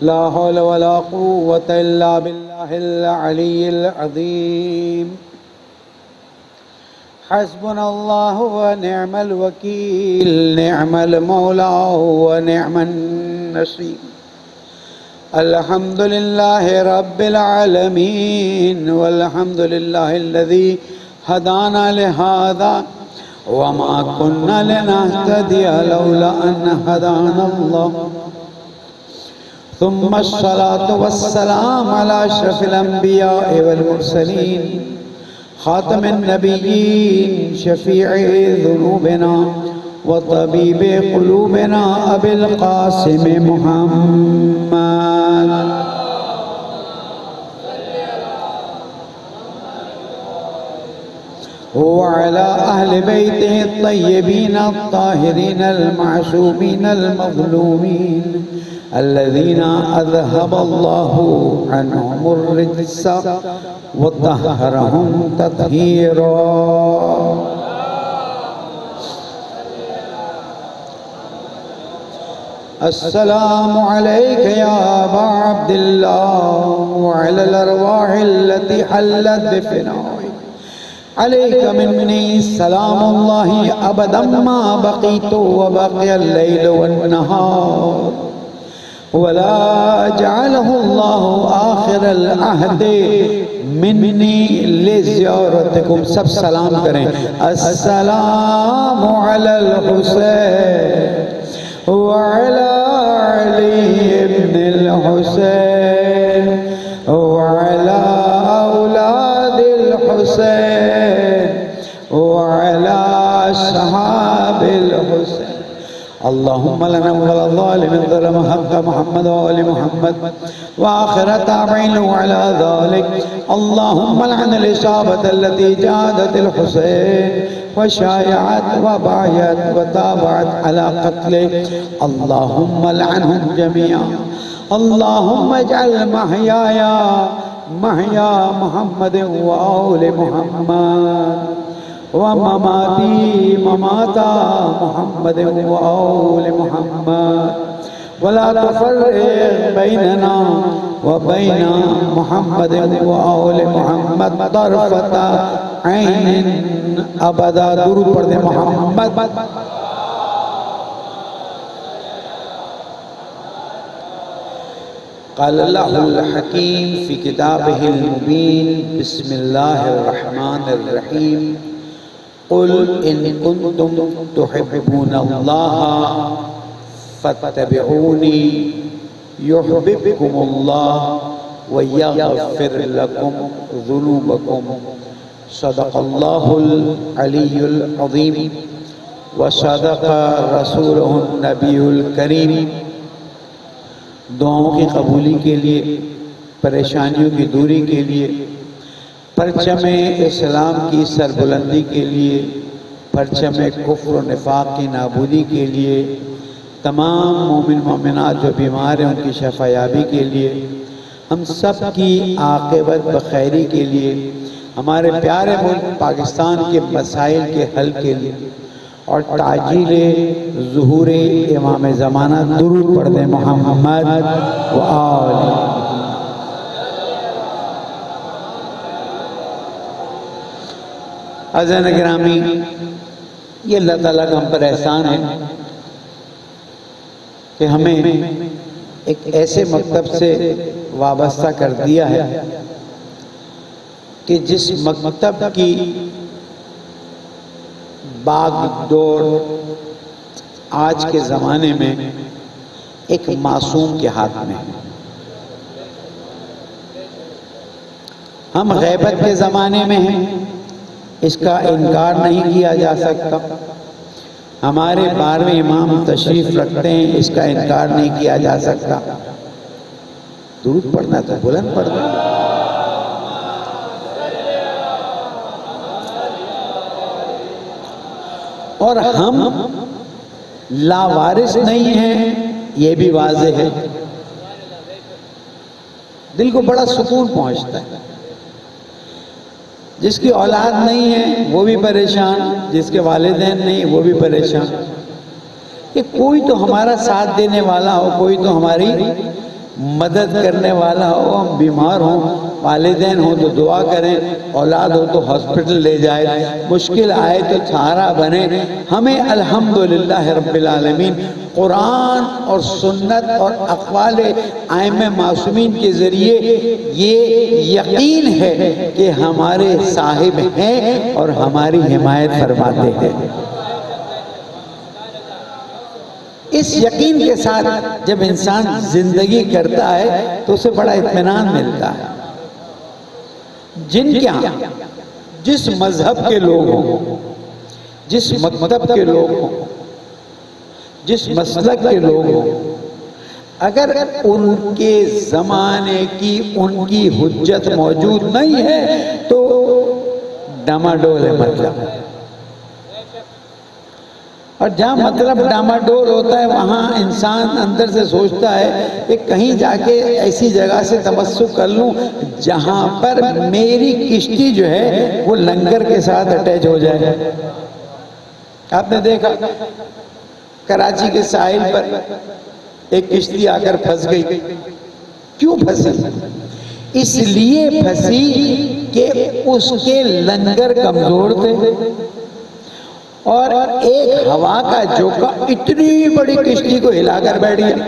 لا حول ولا قوة إلا بالله العلي العظيم. حسبنا الله ونعم الوكيل، نعم المولى ونعم النصير. الحمد لله رب العالمين، والحمد لله الذي هدانا لهذا وما كنا لنهتدي لولا أن هدانا الله. ثم الصلاة والسلام على أشرف الأنبياء والمرسلين، خاتم النبيين، شفيع ذنوبنا وطبيب قلوبنا أبي القاسم محمد. وعلى أهل بيته الطيبين الطاهرين المعصومين المظلومين الذين أذهب الله عنهم الرجس وطهرهم تطهيرا. السلام عليك يا أبا عبد الله وعلى الأرواح التي حلت بفنائك. عليك مني سلام الله أبدا ما بقيت وبقي الليل والنهار، ولا جعله الله آخر العهد مني لزيارتكم. سب سلام کریں. السلام على الحسين وعلى علي بن الحسين وعلى أولاد الحسين وعلى أصحاب الحسين. اللهم لنا والظالم ظلم حق محمد وآل محمد وآخر تابعين على ذلك. اللهم لعن الإصابة التي جاهدت الحسين وشايعت وبايعت وتابعت على قتله. اللهم لعنهم جميعا. اللهم اجعل محياي محيا محمد وآل محمد ومماتي ممات محمد وآل محمد، ولا تفرق بيننا وبين محمد وآل محمد طرفة عين أبدا. درود پڑھ دیں محمد. قال الله الحكيم في كتابه المبين. بسم الله الرحمن الرحيم. قل إن كنتم تحبون الله فاتبعوني يحببكم الله ويغفر لكم ذنوبكم. صدق الله العلي العظيم وصدق رسوله النبي الكريم. دعاؤں کی قبولی کے لیے، پریشانیوں کی دوری کے لیے، پرچم اسلام کی سربلندی کے لیے، پرچم کفر و نفاق کی نابودی کے لیے، تمام مومن مومنات جو بیمار ہیں ان کی شفا یابی کے لیے، ہم سب کی عاقبت بخیری کے لیے، ہمارے پیارے ملک پاکستان کے مسائل کے حل کے لیے اور تعجیل ظہور امام زمانہ. درود پڑھ دیں محمد و آل. عزیزان گرامی، یہ اللہ تعالیٰ کا ہم پر احسان ہے کہ ہمیں ایک ایسے مکتب سے وابستہ کر دیا ہے کہ جس مکتب کی باغ ڈور آج کے زمانے میں ایک معصوم کے ہاتھ میں ہے. ہم غیبت کے زمانے میں ہیں، اس کا انکار نہیں کیا جا سکتا. ہمارے 12ویں امام تشریف رکھتے ہیں، اس کا انکار نہیں کیا جا سکتا. درود پڑھنا تو بلند پڑھ دیں. اور ہم لاوارث نہیں ہیں، یہ بھی واضح ہے. دل کو بڑا سکون پہنچتا ہے. جس کی اولاد نہیں ہے وہ بھی پریشان، جس کے والدین نہیں وہ بھی پریشان. کہ کوئی تو ہمارا ساتھ دینے والا ہو، کوئی تو ہماری مدد کرنے والا ہو، ہم بیمار ہوں، والدین ہوں تو دعا کریں، اولاد ہو تو ہاسپٹل لے جائے، مشکل آئے تو سہارا بنے. ہمیں الحمدللہ رب العالمین قرآن اور سنت اور اقوال ائمہ معصومین کے ذریعے یہ یقین ہے کہ ہمارے صاحب ہیں اور ہماری حمایت فرماتے ہیں. اس یقین کے ساتھ جب انسان زندگی کرتا ہے تو اسے بڑا اطمینان ملتا ہے. جن کے ہاں جس مذہب کے لوگ ہوں، جس مکتب کے لوگ ہوں، جس مسلک کے لوگ ہوں، اگر ان کے زمانے کی ان کی حجت موجود نہیں ہے تو ڈاماڈول ہے مطلب. اور جہاں مطلب ڈاماڈول ہوتا ہے وہاں انسان اندر سے سوچتا ہے کہ کہیں جا کے ایسی جگہ سے تمسک کر لوں جہاں پر میری کشتی جو ہے وہ لنگر کے ساتھ اٹیچ ہو جائے. آپ نے دیکھا کراچی کے ساحل پر ایک کشتی آ کر پھنس گئی. کیوں پھنسی؟ اس لیے پھنسی کہ اس کے لنگر کمزور تھے اور ایک ہوا کا جھونکا اتنی بڑی کشتی کو ہلا کر بیٹھ گیا.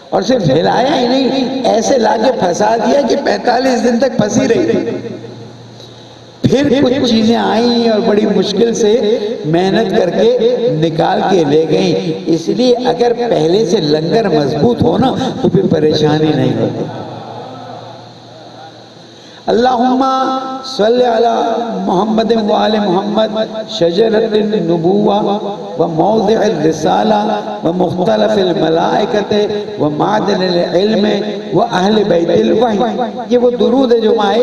اور صرف ہلایا ہی نہیں، ایسے لا کے پھنسا دیا کہ 45 دن تک پھنسی رہی. پھر کچھ چیزیں آئیں اور بڑی مشکل سے محنت کر کے نکال کے لے گئیں. اس لیے اگر پہلے سے لنگر مضبوط ہو نا تو پھر پریشانی نہیں ہوتی. اللہم صلی علی محمد و آل محمد شجرۃ النبوہ و موضع الرسالہ و مختلف الملائکۃ و معدن العلم و اہل بیت الوحی. یہ وہ درود ہے جو ماہ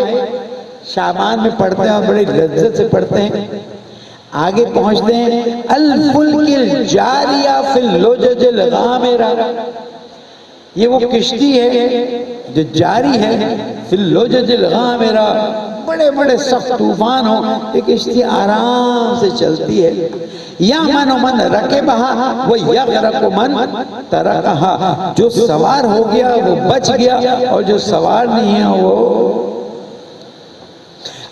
شعبان میں پڑھتے ہیں اور بڑی لذت سے پڑھتے ہیں. آگے پہنچتے ہیں الفلک الجاریہ فی اللجج الغامرہ. یہ وہ کشتی ہے جو جاری ہے فی اللجج الغامرہ، بڑے بڑے سخت طوفان ہوں یہ کشتی آرام سے چلتی ہے. یامن من رکبہا و یغرق من ترکہا. جو سوار ہو گیا وہ بچ گیا اور جو سوار نہیں ہے وہ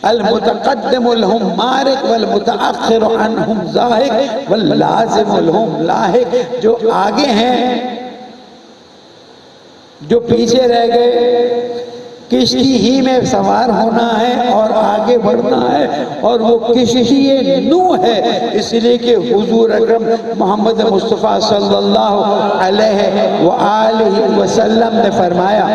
المتقدم لهم مارق والمتاخر عنهم زاہق واللازم لهم لاحق. جو آگے ہیں جو پیچھے رہ گئے، کشتی ہی میں سوار ہونا ہے اور آگے بڑھنا ہے. اور وہ کشتی نوح ہے، اس لیے کہ حضور اکرم محمد مصطفیٰ صلی اللہ علیہ وآلہ وسلم نے فرمایا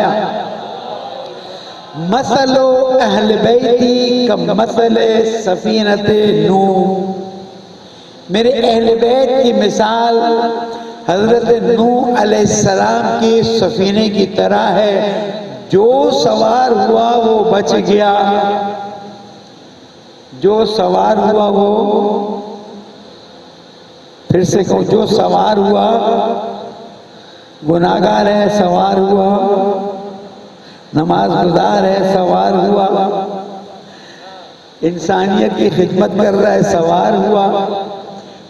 مثل اہل بیتی کمثل سفینۃ نوح. میرے اہل بیت کی مثال حضرت نوح علیہ السلام کی سفینے کی طرح ہے. جو سوار ہوا وہ بچ گیا، جو سوار ہوا وہ، پھر سے کہو، جو سوار ہوا گناہگار ہے سوار ہوا، نماز گزار ہے سوار ہوا، انسانیت کی خدمت کر رہا ہے سوار ہوا،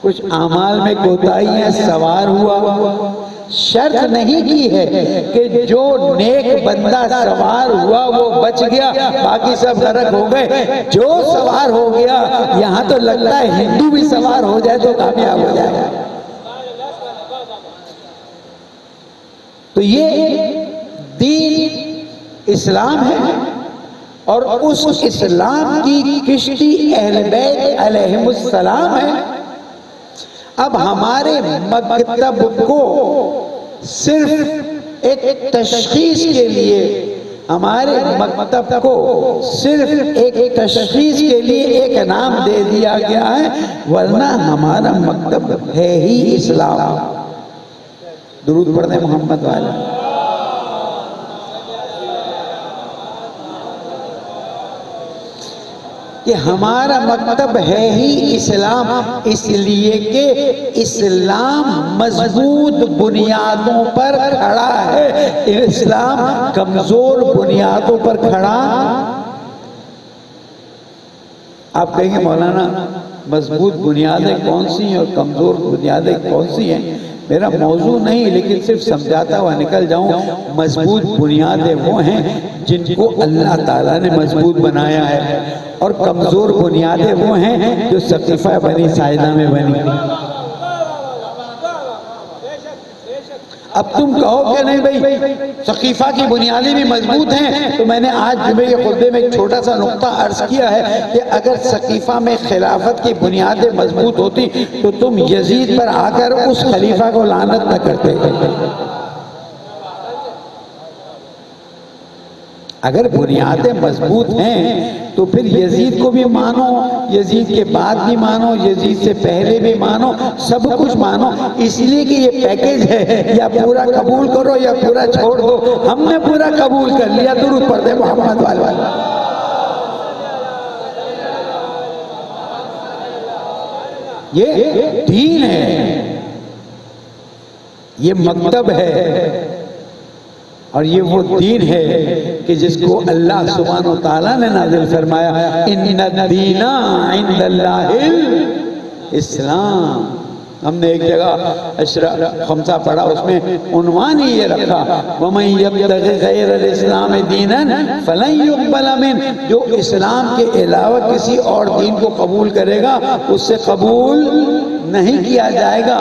کچھ اعمال میں کوتاہی ہے سوار ہوا. شرط نہیں کی ہے کہ جو نیک بندہ سوار ہوا وہ بچ گیا باقی سب غرق ہو گئے. جو سوار ہو گیا، یہاں تو لگتا ہے ہندو بھی سوار ہو جائے تو کامیاب ہو جائے گا. تو یہ دین اسلام ہے اور اس اسلام کی کشتی اہل بیت علیہم السلام ہے. اب ہمارے مکتب کو صرف ایک تشخیص کے لیے، ہمارے مکتب کو صرف ایک تشخیص کے لیے ایک نام دے دیا گیا ہے، ورنہ ہمارا مکتب ہے ہی اسلام. درود پڑھتے محمد والا. کہ ہمارا مکتب ہے ہی اسلام، اس لیے کہ اسلام مضبوط بنیادوں پر کھڑا ہے. اسلام کمزور بنیادوں پر کھڑا. آپ کہیں گے مولانا مضبوط بنیادیں کون سی ہیں اور کمزور بنیادیں کون سی ہیں؟ میرا موضوع نہیں لیکن صرف سمجھاتا ہوا نکل جاؤں. مضبوط بنیادیں وہ ہیں جن کو اللہ تعالیٰ نے مضبوط بنایا ہے، اور کمزور بنیادیں وہ ہیں جو سقیفہ بنی ساعدہ میں بنی. اب تم کہو کہ نہیں بھائی سقیفہ کی بنیادیں بھی مضبوط ہیں، تو میں نے آج جمعے کے خطبے میں ایک چھوٹا سا نقطہ عرض کیا ہے کہ اگر سقیفہ میں خلافت کی بنیادیں مضبوط ہوتی تو تم یزید پر آ کر اس خلیفہ کو لعنت نہ کرتے. اگر بنیادیں مضبوط ہیں تو پھر یزید کو بھی مانو، یزید کے بعد بھی مانو، یزید سے پہلے بھی مانو، سب کچھ مانو. اس لیے کہ یہ پیکیج ہے، یا پورا قبول کرو یا پورا چھوڑ دو. ہم نے پورا قبول کر لیا. درود پڑھ دے محمد والے. یہ دین ہے، یہ مکتب ہے، اور یہ وہ دین ہے کہ جس کو اللہ سبحانہ و تعالیٰ نے نازل فرمایا ان الدین عند اللہ الاسلام. ہم نے ایک جگہ خمسہ پڑھا، اس میں عنوان ہی یہ رکھا وَمَن يَبْتَغِ غَيْرَ الْإِسْلَامِ دِينًا فَلَن يُقْبَلَ مِنْهُ. جو اسلام کے علاوہ کسی اور دین کو قبول کرے گا اس سے قبول نہیں کیا جائے گا.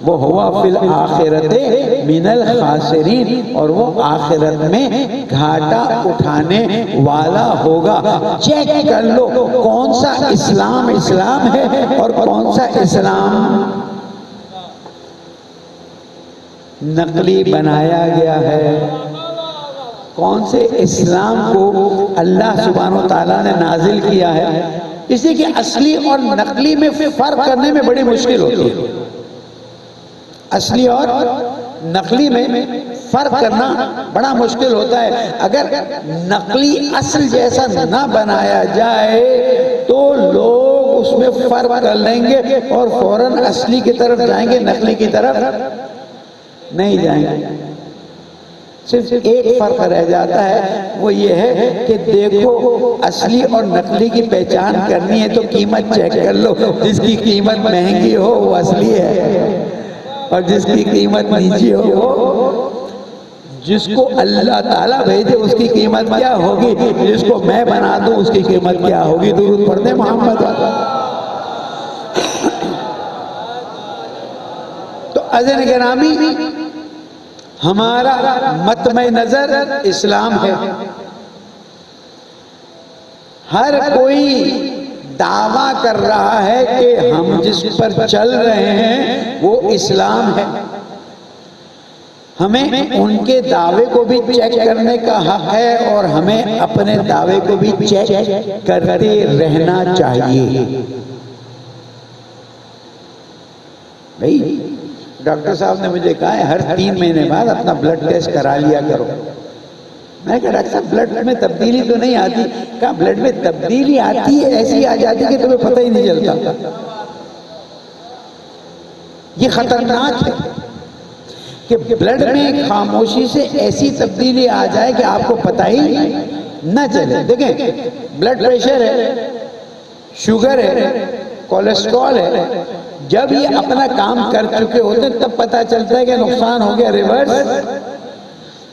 وہ ہوا فی الآخرت من الخاسرین، اور وہ آخرت میں گھاٹا اٹھانے والا ہوگا. چیک کر لو کون سا اسلام اسلام ہے اور کون سا اسلام نقلی بنایا گیا ہے. کون سے اسلام کو اللہ سبحانہ و تعالیٰ نے نازل کیا ہے. اس لیے کہ اصلی اور نقلی میں فرق کرنے میں بڑی مشکل ہوتی ہے. اصلی اور نقلی میں فرق کرنا بڑا مشکل ہوتا ہے. اگر نقلی اصل جیسا نہ بنایا جائے تو لوگ اس میں فرق کر لیں گے اور فوراً اصلی کی طرف جائیں گے، نقلی کی طرف نہیں جائیں گے. صرف ایک فرق رہ جاتا ہے، وہ یہ ہے کہ دیکھو اصلی اور نقلی کی پہچان کرنی ہے تو قیمت چیک کر لو. جس کی قیمت مہنگی ہو وہ اصلی ہے، اور جس کی قیمت نیچی ہو وہ، جس کو اللہ تعالیٰ بھیجے اس کی قیمت کیا ہوگی، جس کو میں بنا دوں اس کی قیمت کیا ہوگی. درود پڑھ دیں محمد. تو عزیزان گرامی، ہمارا مطمع نظر اسلام ہے. ہر کوئی دعویٰ کر رہا ہے کہ ہم جس پر چل رہے ہیں وہ اسلام ہے. ہمیں ان کے دعوے کو بھی چیک کرنے کا حق ہے اور ہمیں اپنے دعوے کو بھی چیک کرتے رہنا چاہیے. بھائی ڈاکٹر صاحب نے مجھے کہا ہے ہر 3 مہینے بعد اپنا بلڈ ٹیسٹ کرا لیا کرو. میں کہا ڈاکٹر صاحب بلڈ میں تبدیلی تو نہیں آتی. کہا بلڈ میں تبدیلی آتی ہے، ایسی آ جاتی کہ تمہیں پتہ ہی نہیں چلتا. یہ خطرناک ہے کہ بلڈ میں خاموشی سے ایسی تبدیلی آ جائے کہ آپ کو پتہ ہی نہ چلے. دیکھیں بلڈ پریشر ہے، شوگر ہے، کولیسٹرول ہے، جب یہ اپنا کام کر چکے ہوتے ہیں تب پتہ چلتا ہے کہ نقصان ہو گیا، ریورس.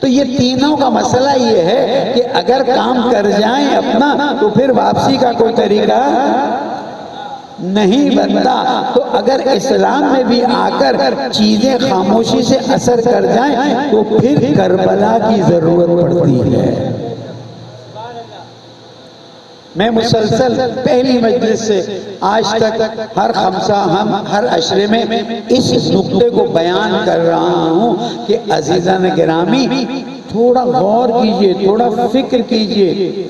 تو یہ تینوں کا مسئلہ یہ ہے کہ اگر کام کر جائیں اپنا تو پھر واپسی کا کوئی طریقہ نہیں بنتا. تو اگر اسلام میں بھی آ کر چیزیں خاموشی سے اثر کر جائیں تو پھر کربلا کی ضرورت پڑتی ہے. میں مسلسل پہلی مجلس سے آج تک ہر خمسہ ہر عشرے میں اس نقطے کو بیان کر رہا ہوں کہ عزیزان گرامی تھوڑا غور کیجئے، تھوڑا فکر کیجئے.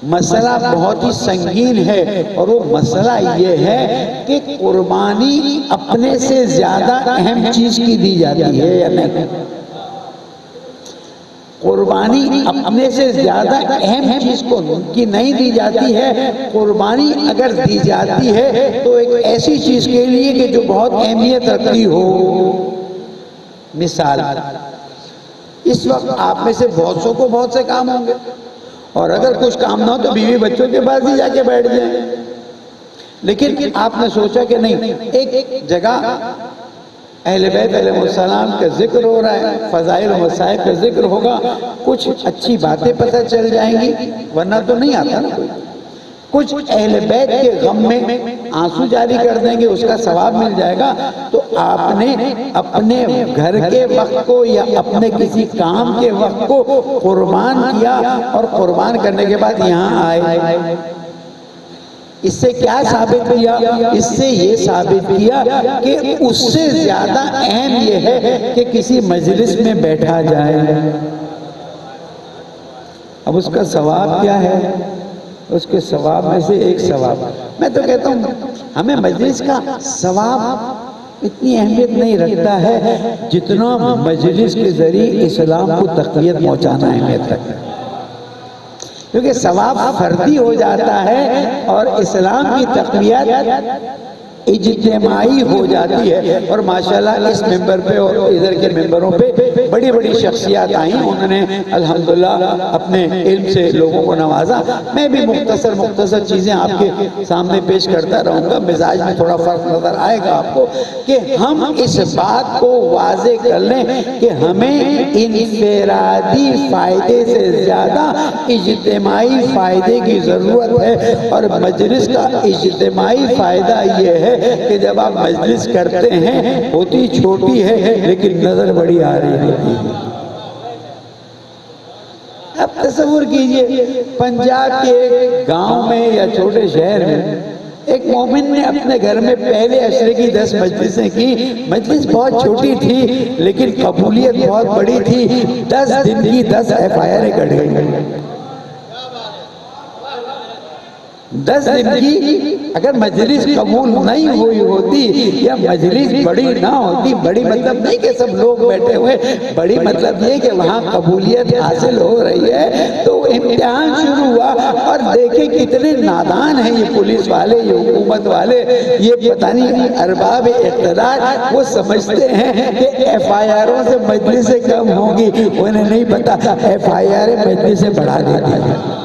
مسئلہ بہت ہی سنگین ہے، اور وہ مسئلہ یہ ہے کہ قربانی اپنے سے زیادہ اہم چیز کی دی جاتی ہے یا نہیں. قربانی اپنے سے زیادہ اہم چیز کو کی نہیں دی جاتی ہے. قربانی اگر دی جاتی ہے تو ایک ایسی چیز کے لیے کہ جو بہت اہمیت رکھتی ہو. مثال، اس وقت آپ میں سے بہت سو کو بہت سے کام ہوں گے، اور اگر کچھ کام نہ ہو تو بیوی بچوں کے پاس ہی جا کے بیٹھ جائیں. لیکن آپ نے سوچا کہ نہیں، ایک جگہ اہل بیت علیہ السلام کا ذکر ہو رہا ہے، فضائل و مصائب کا ذکر ہوگا، کچھ اچھی باتیں پتہ چل جائیں گی، ورنہ تو نہیں آتا نا کوئی۔ کچھ اہل بیت کے غم میں آنسو جاری کر دیں گے، اس کا ثواب مل جائے گا۔ تو آپ نے اپنے گھر کے وقت کو یا اپنے کسی کام کے وقت کو قربان کیا، اور قربان کرنے کے بعد یہاں آئے۔ اس سے کیا ثابت کیا؟ اس سے یہ ثابت کیا کہ اس سے زیادہ اہم یہ ہے کہ کسی مجلس میں بیٹھا جائے۔ اب اس کا ثواب کیا ہے؟ اس کے ثواب میں سے ایک ثواب، میں تو کہتا ہوں ہمیں مجلس کا ثواب اتنی اہمیت نہیں رکھتا ہے جتنا مجلس کے ذریعے اسلام کو تقویت پہنچانا اہمیت رکھتا ہے، کیونکہ ثواب فردی ہو جاتا ہے اور اسلام کی تقویت اجتماعی ہو جاتی ہے۔ اور ماشاءاللہ اس ممبر پہ اور ادھر کے ممبروں پہ بڑی بڑی شخصیات آئیں، انہوں نے الحمدللہ اپنے علم سے لوگوں کو نوازا۔ میں بھی مختصر چیزیں آپ کے سامنے پیش کرتا رہوں گا، مزاج میں تھوڑا فرق نظر آئے گا آپ کو، کہ ہم اس بات کو واضح کر لیں کہ ہمیں انفرادی فائدے سے زیادہ اجتماعی فائدے کی ضرورت ہے، اور مجلس کا اجتماعی فائدہ یہ ہے کہ جب آپ مجلس کرتے ہیں، ہوتی چھوٹی ہے لیکن نظر بڑی آ رہی ہوتی ہے۔ اب تصور کیجئے پنجاب کے ایک گاؤں میں یا چھوٹے شہر میں ایک مومن نے اپنے گھر میں پہلے عشرے کی 10 مجلسیں کی۔ مجلس بہت چھوٹی تھی لیکن قبولیت بہت بڑی تھی۔ 10 دن کی 10 FIR کٹ گئی۔ 10 دن کی اگر مجلس قبول نہیں ہوئی ہوتی یا مجلس بڑی نہ ہوتی، بڑی مطلب نہیں کہ سب لوگ بیٹھے ہوئے، بڑی مطلب یہ کہ وہاں قبولیت حاصل ہو رہی ہے، تو امتحان شروع ہوا۔ اور دیکھیں کتنے نادان ہیں یہ پولیس والے، یہ حکومت والے، یہ پتہ نہیں ارباب اقتدار، وہ سمجھتے ہیں کہ FIRوں سے مجلسیں کم ہوں گی، انہیں نہیں پتا FIRیں مجلسیں بڑھا دیتی ہیں۔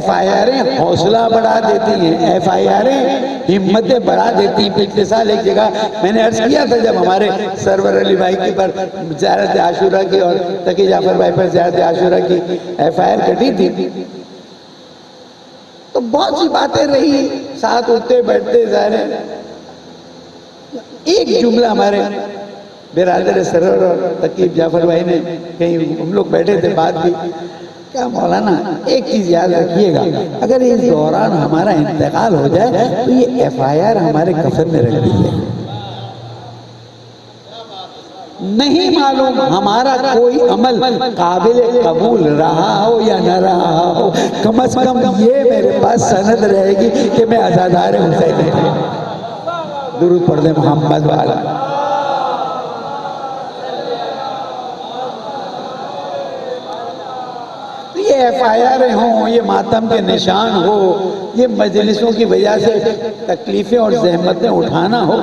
FIRیں حوصلہ بڑھا دیتی ہیں، FIRیں ہمتیں بڑھا دیتی ہیں۔ پچھلے سال ایک جگہ میں نے عرض کیا تھا، جب ہمارے سرور علی بھائی کی پر زیارت عاشورہ کی اور تقی جعفر بھائی پر زیارت عاشورہ کی FIR کٹی تھی، تو بہت سی باتیں رہی، ساتھ اٹھتے بیٹھتے ظاہر ہے۔ ایک جملہ ہمارے برادر سرور اور تقی جعفر بھائی نے کہیں ہم لوگ بیٹھے تھے، بات کی، کیا مولانا ایک چیز یاد رکھیے گا، اگر اس دوران ہمارا انتقال ہو جائے تو یہ FIR ہمارے کفن میں رکھ دیجیے۔ نہیں معلوم ہمارا کوئی عمل قابل قبول رہا ہو یا نہ رہا ہو، کم از کم یہ میرے پاس سند رہے گی کہ میں عزادار حسین ہوں۔ درود پڑھ دیں محمد والا۔ یہ FIR ہوں، یہ ماتم کے نشان ہو، یہ مجلسوں کی وجہ سے تکلیفیں اور زحمتیں اٹھانا ہو،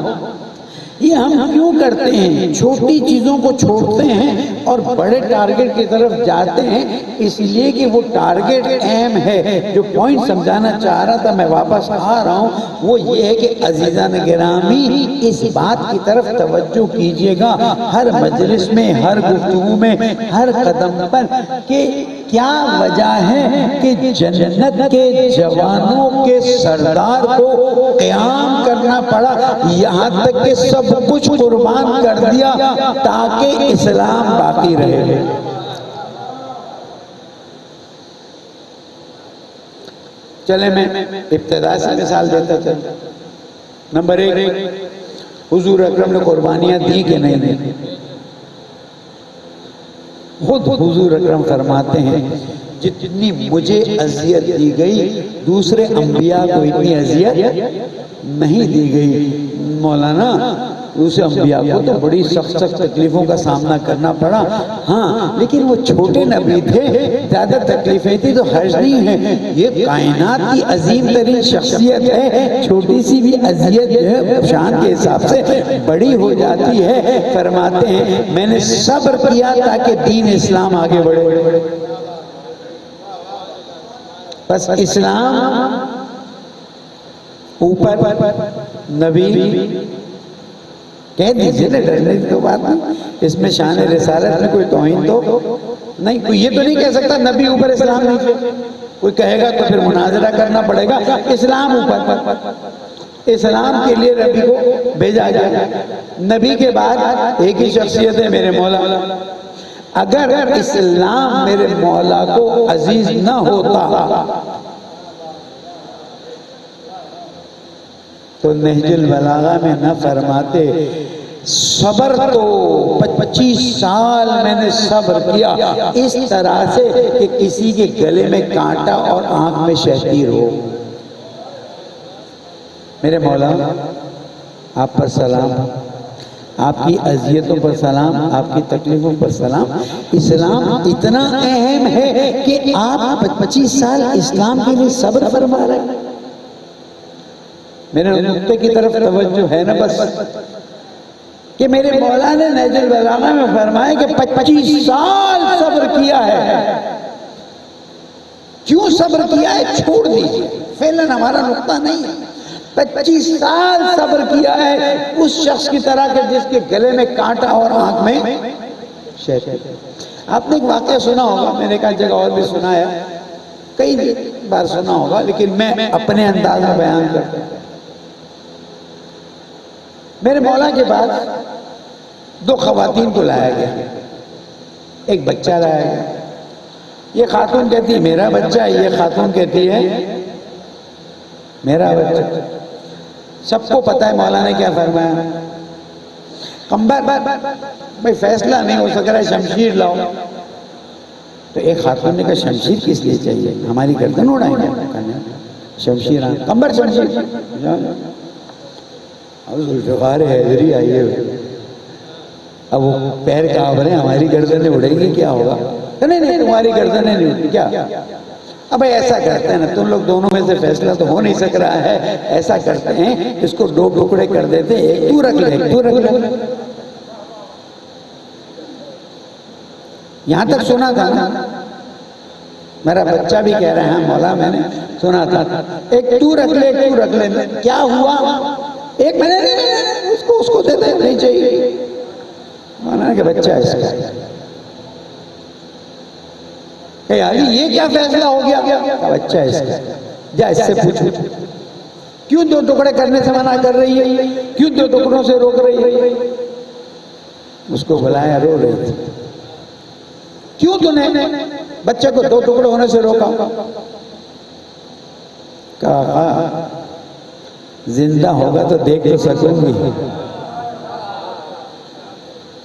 یہ ہم کیوں کرتے ہیں؟ چھوٹی چیزوں کو چھوڑتے ہیں اور بڑے ٹارگٹ کی طرف جاتے ہیں، اس لیے کہ وہ ٹارگٹ اہم ہے۔ جو پوائنٹ سمجھانا چاہ رہا تھا، میں واپس آ رہا ہوں، وہ یہ ہے کہ عزیزان گرامی اس بات کی طرف توجہ کیجئے گا ہر مجلس میں، ہر گفتگو میں، ہر قدم پر، کہ کیا وجہ ہے کہ جنت کے جوانوں کے سردار کو قیام کرنا پڑا، یہاں تک کہ سب کچھ قربان کر دیا تاکہ اسلام باقی رہے۔ چلے میں ابتدا سے مثال دیتا تھا۔ نمبر 1، حضور اکرم نے قربانیاں دی کہ نہیں دی؟ خود حضور اکرم فرماتے ہیں جتنی مجھے اذیت دی گئی دوسرے انبیاء کو اتنی اذیت نہیں دی گئی۔ مولانا دوسرے انبیاء کو تو بڑی سخت تکلیفوں کا سامنا کرنا پڑا، ہاں لیکن وہ چھوٹے نبی تھے، زیادہ تکلیفیں تھی تو حرج نہیں ہے۔ یہ کائنات کی عظیم ترین شخصیت ہے، چھوٹی سی بھی اذیت جو ہے شان کے حساب سے بڑی ہو جاتی ہے۔ فرماتے ہیں میں نے صبر کیا تاکہ دین اسلام آگے بڑھے۔ بس اسلام اوپر، نبی کہہ دیجئے نا، ڈرنے کی تو بات نہیں، اس میں شان رسالت میں کوئی توہین تو نہیں. کوئی یہ تو نہیں کہہ سکتا نبی اوپر اسلام نہیں. کوئی کہے گا تو پھر مناظرہ کرنا پڑے گا. اسلام اوپر، اسلام کے لیے نبی کو بھیجا گیا. نبی کے بعد ایک ہی شخصیت ہے میرے مولا. اگر اسلام میرے مولا کو عزیز نہ ہوتا تو نہج البلاغہ میں نہ فرماتے صبر تو 25 سال میں نے صبر کیا اس طرح سے کہ کسی کے گلے میں کانٹا اور آنکھ میں شہتیر ہو. میرے مولا آپ پر سلام، آپ کی اذیتوں پر سلام، آپ کی تکلیفوں پر سلام. اسلام اتنا اہم ہے کہ آپ 25 سال اسلام کے لیے صبر فرما رہے ہیں. میرے نقطے کی طرف توجہ ہے نا بس، کہ میرے مولا نے نہج البلاغہ میں فرمایا کہ 25 سال صبر کیا ہے. کیوں صبر کیا ہے چھوڑ دیجئے، فعلاً ہمارا نقطہ نہیں ہے. 25 سال صبر کیا ہے اس شخص کی طرح کہ جس کے گلے میں کانٹا اور آنکھ میں شہد. آپ نے ایک واقعہ سنا ہوگا، میں نے کئی جگہ اور بھی سنا ہے، کئی بار سنا ہوگا، لیکن میں اپنے انداز میں بیان کرتا ہوں. میرے مولا کے بعد 2 خواتین کو لایا گیا، ایک بچہ لایا گیا. یہ خاتون کہتی ہے میرا بچہ، یہ خاتون کہتی ہے میرا بچہ. سب کو پتا ہے مولا نے کیا فرمایا. کمبر بھائی فیصلہ نہیں ہو سک رہا ہے، شمشیر لاؤ. تو ایک خاتون نے کہا شمشیر کس لیے چاہیے، ہماری گردن اڑائیں گے. شمشیر کمبر شمشیر. ذوالفقار حیدری آئیے، اب وہ پیر کانپ رہے ہیں، ہماری گردنیں اڑے گی کیا ہوگا. نہیں تمہاری گردنیں نہیں اڑی کیا. اب ایسا کرتے ہیں نا، تم لوگ دونوں میں سے فیصلہ تو ہو نہیں سک رہا ہے، ایسا کرتے ہیں اس کو 2 ٹکڑے کر دیتے، ایک تو رکھ لے، تو رکھ لے. یہاں تک سنا تھا نا، میرا بچہ بھی کہہ رہا ہے مولا میں نے سنا تھا ایک تو رکھ لے، ایک تو رکھ لے. کیا ہوا؟ ایک میں نے اس کو دے دے، نہیں چاہیے. مانا کہ بچہ اس کا کہ علی یہ کیا فیصلہ ہو گیا؟ بچہ اس کا. جا اس سے پوچھو کیوں 2 ٹکڑے کرنے سے منع کر رہی ہے، کیوں 2 ٹکڑوں سے روک رہی ہے. اس کو بلایا، رو رہی تھی. کیوں تو نے بچے کو 2 ٹکڑے ہونے سے روکا؟ کہا زندہ ہوگا تو دیکھ تو سکوں گی،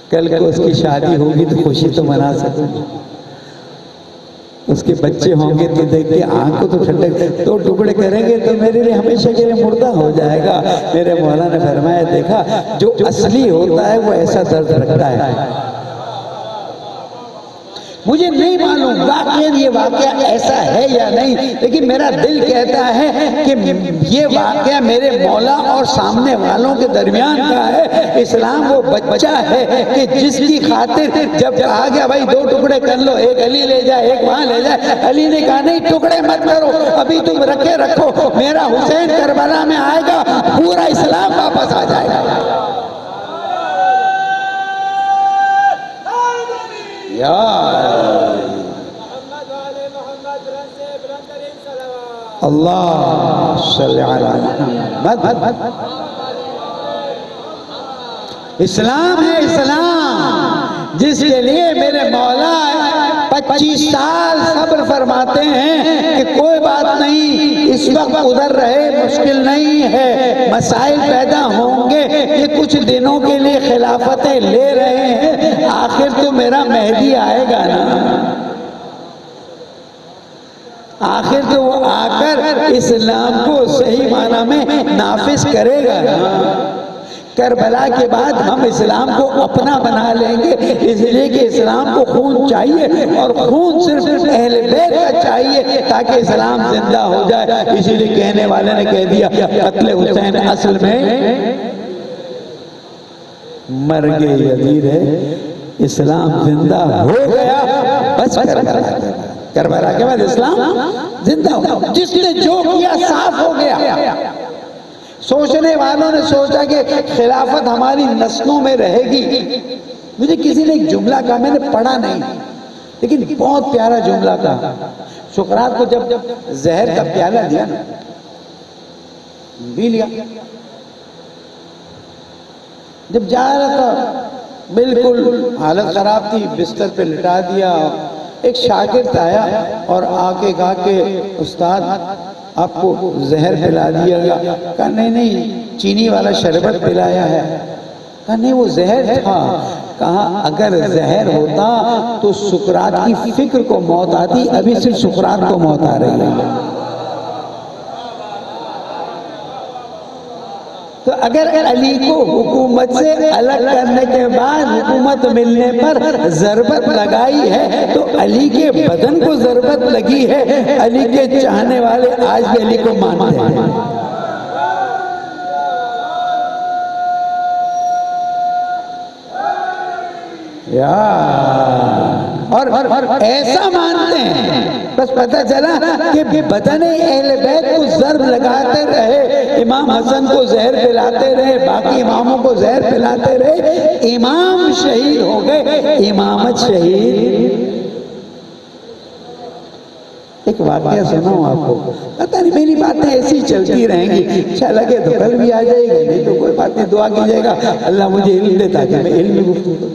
کل کو اس کی شادی ہوگی تو خوشی تو منا سکوں گی، اس کے بچے ہوں گے تو دیکھ کے آنکھ کو تو ٹھنڈک. 2 ٹکڑے کریں گے تو میرے لیے ہمیشہ کے لیے مردہ ہو جائے گا. میرے مولا نے فرمایا دیکھا جو اصلی ہوتا ہے وہ ایسا درد رکھتا ہے. مجھے نہیں معلوم واقعہ یہ واقعہ ایسا ہے یا نہیں، لیکن میرا دل کہتا ہے کہ یہ واقعہ میرے مولا اور سامنے والوں کے درمیان کا ہے. اسلام وہ بچہ ہے کہ جس کی خاطر جب کہا گیا بھائی 2 ٹکڑے کر لو، ایک علی لے جائے ایک وہاں لے جائے، علی نے کہا نہیں ٹکڑے مت کرو، ابھی تم رکھے رکھو، میرا حسین کربلا میں آئے گا پورا اسلام واپس آ جائے گا. اللہ صلی علی محمد. اسلام ہے اسلام جس کے لیے میرے مولا 25 سال صبر فرماتے ہیں کہ کوئی بات نہیں، اس وقت ادھر رہے مشکل نہیں ہے، مسائل پیدا ہوں گے، یہ کچھ دنوں کے لیے خلافتیں لے رہے ہیں، آخر تو میرا مہدی آئے گا نا، آخر تو وہ آ کر اسلام کو صحیح معنی میں نافذ کرے گا نا. کربلا کے بعد ہم اسلام کو اپنا بنا لیں گے، اس لیے کہ اسلام کو خون چاہیے اور خون صرف اہل بیت کا چاہیے تاکہ اسلام زندہ ہو جائے. اسی لیے کہنے والے نے کہہ دیا قتل حسین اصل میں مرگ یزید ہے، اسلام زندہ ہو گیا بس کربلا کے بعد اسلام زندہ ہو گیا. جس نے جو کیا صاف ہو گیا. سوچنے والوں نے سوچا کہ خلافت ہماری نسلوں میں رہے گی. مجھے کسی نے ایک جملہ کہا، میں نے پڑھا نہیں لیکن بہت پیارا جملہ کہا. سقراط کو جب زہر کا پیالہ دیا نا، پی لیا. جب جا رہا تھا بالکل حالت خراب تھی، بستر پہ لٹا دیا. ایک شاگرد آیا اور آ کے کہا کہ استاد آپ کو زہر پلا دیا گیا. کہا نہیں چینی والا شربت پلایا ہے. کہا نہیں وہ زہر تھا. کہا اگر زہر ہوتا تو سقراط کی فکر کو موت آتی، ابھی صرف سقراط کو موت آ رہی ہے. تو اگر علی کو حکومت سے الگ کرنے کے بعد حکومت ملنے پر ضربت لگائی ہے تو علی کے بدن کو ضربت لگی ہے. علی کے چاہنے والے آج بھی علی کو مانتے ہیں. اور ایسا مانتے ہیں بس پتہ چلا کہ بدن اہل بیت کو ضرب لگاتے رہے، امام حسن کو زہر پلاتے رہے، باقی اماموں کو زہر پلاتے رہے، امام شہید ہو گئے. امامت شہید. ایک واقعہ سناؤں آپ کو، پتہ نہیں میری باتیں ایسی چلتی رہیں گی، اچھا لگے تو کل بھی آ جائے گا، نہیں تو کوئی بات نہیں، دعا کیجئے گا اللہ مجھے علم دے تاکہ میں علم میں گفتگو کروں.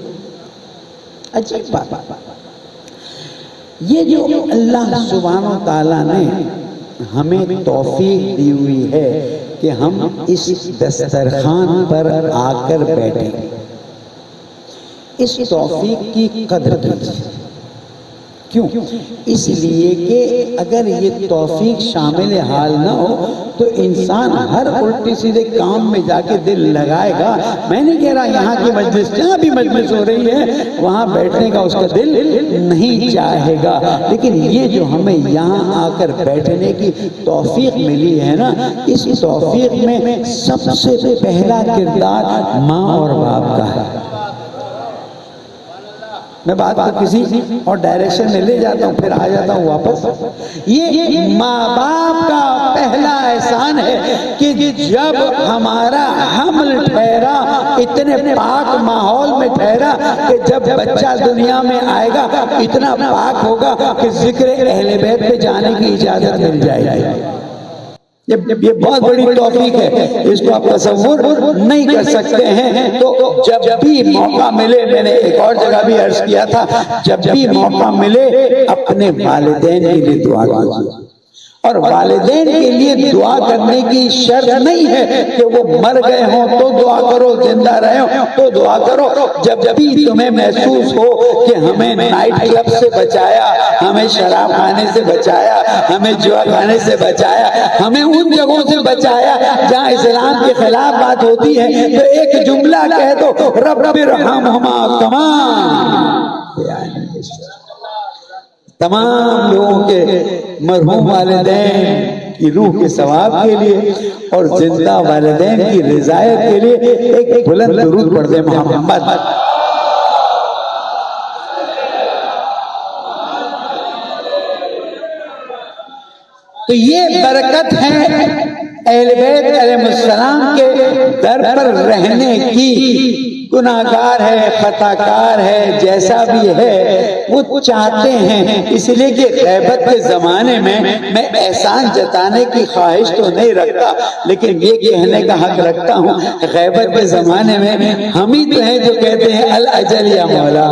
عجیب بات، یہ جو اللہ سبحانہ و تعالیٰ نے ہمیں توفیق دی ہوئی ہے کہ ہم اس دسترخوان پر آ کر بیٹھیں، اس توفیق کی قدر کیجیے. کیوں؟ اس لیے کہ اگر یہ توفیق شامل حال نہ ہو تو انسان ہر الٹی سیدھے کام میں جا کے دل لگائے گا. میں نہیں کہہ رہا یہاں کی مجلس، جہاں بھی مجلس ہو رہی ہے وہاں بیٹھنے کا اس کا دل نہیں چاہے گا. لیکن یہ جو ہمیں یہاں آ کر بیٹھنے کی توفیق ملی ہے نا، اس توفیق میں سب سے پہلا کردار ماں اور باپ کا ہے. میں بات کو کسی اور ڈائریکشن میں لے جاتا ہوں پھر آ جاتا ہوں واپس. یہ ماں باپ کا پہلا احسان ہے کہ جب ہمارا حمل ٹھہرا اتنے پاک ماحول میں ٹھہرا کہ جب بچہ دنیا میں آئے گا اتنا پاک ہوگا کہ ذکر اہل بیت پہ جانے کی اجازت مل جائے گی. یہ بہت بڑی توفیق ہے، اس کو آپ تصور نہیں کر سکتے ہیں. تو جب بھی موقع ملے، میں نے ایک اور جگہ بھی عرض کیا تھا، جب بھی موقع ملے اپنے والدین کے لیے دعا کیجیے. اور والدین کے لیے دعا کرنے کی شرط نہیں ہے کہ وہ مر گئے ہوں تو دعا کرو، زندہ رہے ہوں تو دعا کرو. جب بھی تمہیں محسوس ہو کہ ہمیں نائٹ کلب سے بچایا، ہمیں شراب کھانے سے بچایا، ہمیں جوا کھانے سے بچایا، ہمیں ان جگہوں سے بچایا جہاں اسلام کے خلاف بات ہوتی ہے، تو ایک جملہ کہہ دو، رب ارحمہما کما. تمام لوگوں کے مرحوم والدین کی روح کے ثواب کے لیے اور زندہ والدین کی رضایت کے لیے ایک بلند درود پڑھ دیں محمد. تو یہ برکت ہے اہل بیت علیہ السلام کے در پر رہنے کی. گناہگار ہے، خطاکار ہے، جیسا بھی ہے وہ چاہتے ہیں، اس لیے کہ غیبت کے زمانے میں احسان جتانے کی خواہش تو نہیں رکھتا، لیکن یہ کہنے کا حق رکھتا ہوں غیبت کے زمانے میں ہم ہی تو ہیں جو کہتے ہیں الاجل یا مولا.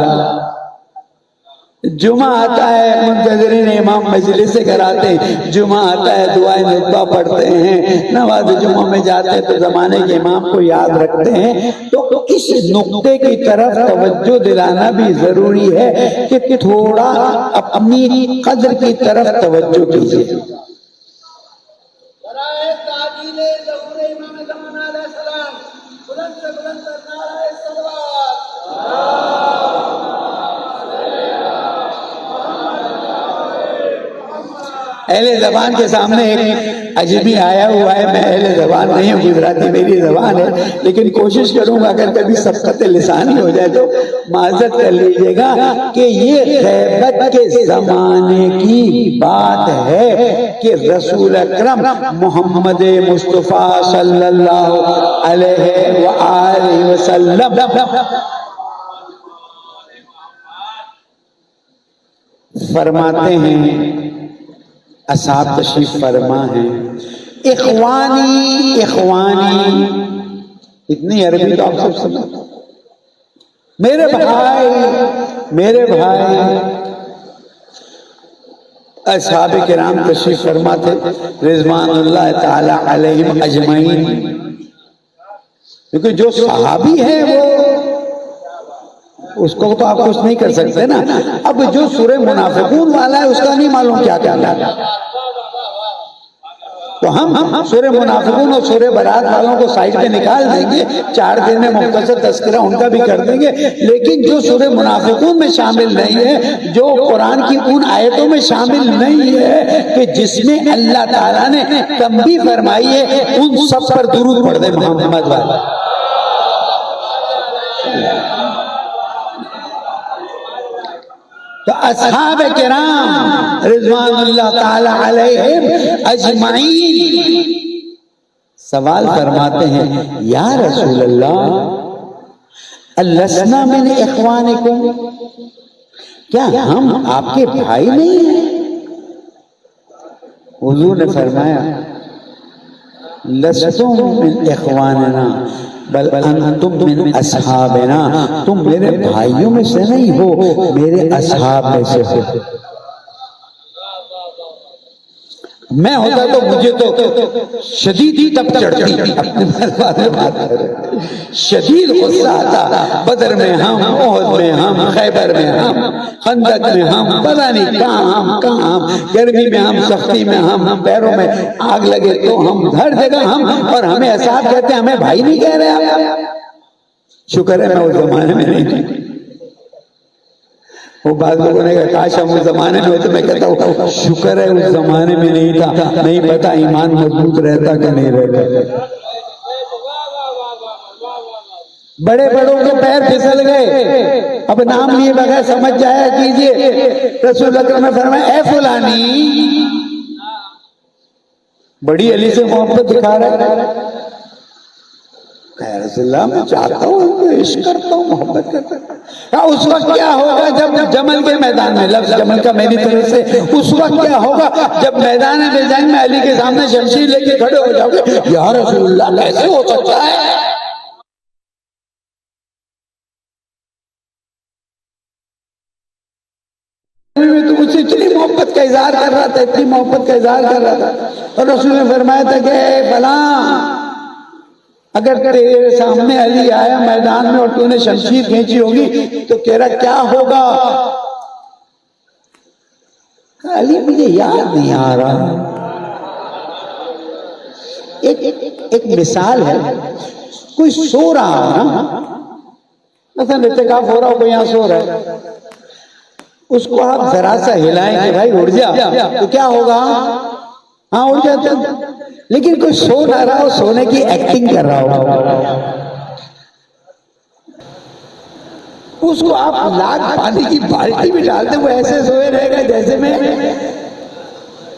جمعہ آتا ہے منتظرین امام مجلس سے کراتے ہیں، جمعہ آتا ہے دعائیں نطبہ پڑھتے ہیں، نماز جمعہ میں جاتے ہیں تو زمانے کے امام کو یاد رکھتے ہیں. تو اس نقطے کی طرف توجہ دلانا بھی ضروری ہے کہ تھوڑا اپنی قدر کی طرف توجہ کیجیے. اہل زبان کے سامنے ایک اجنبی آیا ہوا ہے، میں اہل زبان نہیں ہوں، گجراتی میری زبان ہے، لیکن کوشش کروں گا اگر کبھی سبقت لسانی ہو جائے تو معذرت کر لیجیے گا کہ یہ غیبت کے زمانے کی بات ہے کہ رسول اکرم محمد مصطفیٰ صلی اللہ علیہ وآلہ وسلم فرماتے ہیں، اصحاب تشریف فرما ہیں، اخوانی اخوانی، اتنی عربی تو آپ سب سمجھتے، میرے بھائی میرے بھائی۔ اصحاب کرام تشریف فرما تھے رضوان اللہ تعالی علیہم اجمعین، کیونکہ جو صحابی ہے وہ اس کو تو آپ کچھ نہیں کر سکتے نا۔ اب جو سورہ منافقون والا ہے اس کا نہیں معلوم کیا کہنا ہے، تو ہم سورہ منافقون اور سورہ برات والوں کو سائڈ پہ نکال دیں گے، 4 دن میں مختصر تذکرہ ان کا بھی کر دیں گے، لیکن جو سورہ منافقون میں شامل نہیں ہے، جو قرآن کی ان آیتوں میں شامل نہیں ہے کہ جس میں اللہ تعالیٰ نے تنبیہ فرمائی ہے، ان سب پر درود پڑھ دے محمد والے۔ تو اصحاب کرام رضوان اللہ تعالی علیہم اجمعین سوال فرماتے ہیں، یا رسول اللہ السنا من اخوانکم، کیا ہم آپ کے بھائی نہیں ہیں؟ حضور نے فرمایا، لستم من اخواننا بل انتم من اصحابنا، تم میرے بھائیوں میں سے نہیں ہو، میرے اصحاب میں سے ہو۔ میں ہوتا تو مجھے تو شدید ہی تب چڑھتی، شدید غصہ آتا، بدر میں ہم، احد میں ہم، خیبر میں ہم، خندق میں ہم، پتہ نہیں کہاں ہم، گرمی میں ہم، سختی میں ہم، پیروں میں آگ لگے تو ہم، ہر جگہ ہم، اور ہمیں اصحاب کہتے ہیں، ہمیں بھائی نہیں کہہ رہے آپ۔ شکر ہے میں اس زمانے میں نہیں تھی۔ وہ بعض لوگوں نے کہا کاش ہم اس زمانے میں ہوتے، میں کہتا ہوں شکر ہے اس زمانے میں نہیں تھا، نہیں پتا ایمان مضبوط رہتا کہ نہیں رہتا۔ بڑے بڑوں کے پیر پھسل گئے، اب نام لیے بغیر سمجھ جایا کیجئے۔ رسول اکرم نے فرمایا، اے فلانی، بڑی علی سے محبت دکھا رہا ہے، کہ رسول اللہ میں چاہتا ہوں، عشق کرتا ہوں، محبت کرتا ہوں۔ اس وقت کیا ہوگا جب جمل کے میدان میں، لفظ جمل کا میری طرف سے، اس وقت کیا ہوگا جب میدان میدان میں علی کے سامنے شمشیر لے کے کھڑے ہو جاؤ گے، یا رسول اللہ کیسے ہو سکتا ہے؟ تو مجھ سے اتنی محبت کا اظہار کر رہا تھا، اتنی محبت کا اظہار کر رہا تھا، اور رسول نے فرمایا تھا کہ اے فلاں، اگر تیرے سامنے علی آیا میدان میں اور تو نے شمشیر کھینچی ہوگی تو تیرا کیا ہوگا؟ علی مجھے یاد نہیں آ رہا۔ ایک مثال ہے، کوئی سو رہا ہو نا، مثلا اعتکاف ہو رہا ہو، کوئی یہاں سو رہا ہے، اس کو آپ ذرا سا ہلائیں کہ بھائی اٹھ جا، تو کیا ہوگا؟ ہاں اٹھ جاتا، لیکن کوئی سو نہ رہا ہو، سونے کی ایکٹنگ کر رہا ہو، اس کو آپ لاکھ پانی کی بالٹی میں ڈالتے وہ ایسے سوئے رہے گا جیسے میں۔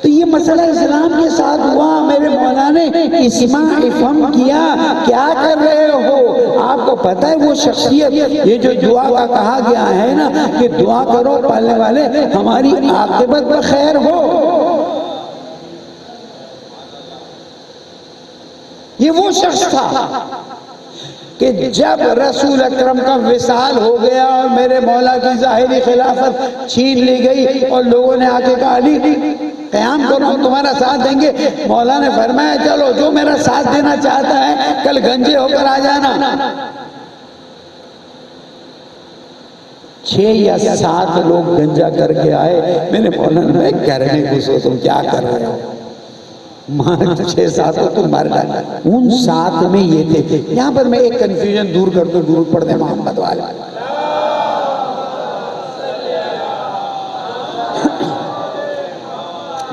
تو یہ مسئلہ اسلام کے ساتھ ہوا، میرے مولا نے اسماع افہم کیا، کیا کر رہے ہو؟ آپ کو پتہ ہے وہ شخصیت، یہ جو دعا کا کہا گیا ہے نا کہ دعا کرو پالنے والے ہماری عاقبت بخیر ہو، یہ وہ شخص تھا کہ جب رسول اکرم کا وصال ہو گیا اور میرے مولا کی ظاہری خلافت چھین لی گئی اور لوگوں نے آ کے کہا علی قیام کرو، ہم تمہارا ساتھ دیں گے، مولا نے فرمایا چلو جو میرا ساتھ دینا چاہتا ہے کل گنجے ہو کر آ جانا۔ 6 یا 7 لوگ گنجا کر کے آئے، میرے مولا نے کرنے کو سو تم کیا کر رہے ہو، مار 6 7 تو تم مار ڈالا، ان 7 میں یہ تھے۔ یہاں پر میں ایک کنفیوژن دور کر دوں، درود پڑھ دیں محمد والے۔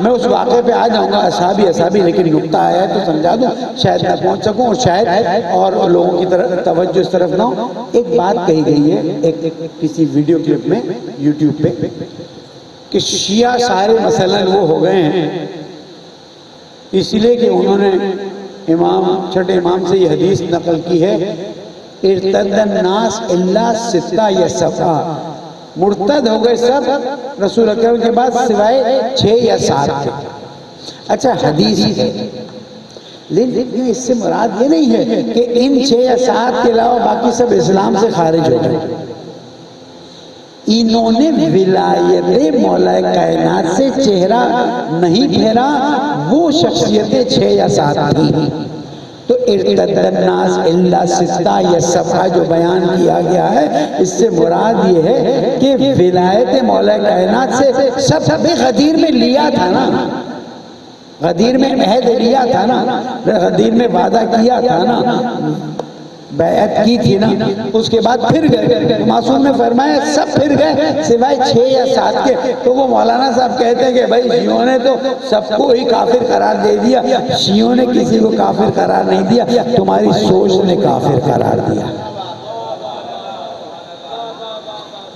میں اس واقعے پہ آ جاؤں گا اصحابی، لیکن نقطہ آیا ہے تو سمجھا دوں، شاید نہ پہنچ سکوں اور شاید اور لوگوں کی طرف توجہ اس طرف نہ ہو۔ ایک بات کہی گئی ہے ایک کسی ویڈیو کلپ میں یوٹیوب پہ کہ شیعہ سارے مثلاً وہ ہو گئے ہیں اس لیے کہ انہوں نے چھٹے امام سے یہ حدیث نقل کی ہے، ارتد الناس الا ستہ یا سبعہ، مرتد ہو گئے سب رسول اکرم کے بعد سوائے 6 یا 7 تھے۔ اچھا حدیث ہے، لیکن اس سے مراد یہ نہیں ہے کہ ان 6 یا 7 کے علاوہ باقی سب اسلام سے خارج ہو گئے۔ انہوں نے ولایت مولا کائنات سے چہرہ نہیں پھیرا، وہ شخصیتیں 6 یا 7 تھیں۔ تو ارتد الناس الا ستہ یا سبعہ جو بیان کیا گیا ہے، اس سے مراد یہ ہے کہ ولایت مولا کائنات سے سب غدیر میں لیا تھا نا، غدیر میں عہد لیا تھا نا، غدیر میں وعدہ کیا تھا نا، بیعت کی تھی نا، اس کے بعد پھر گئے۔ معصوم نے فرمایا سب پھر گئے سوائے 6 یا 7 کے۔ تو وہ مولانا صاحب کہتے ہیں کہ بھائی شیعوں نے تو سب کو ہی کافر قرار دے دیا، شیعوں نے کسی کو کافر قرار نہیں دیا، تمہاری سوچ نے کافر قرار دیا،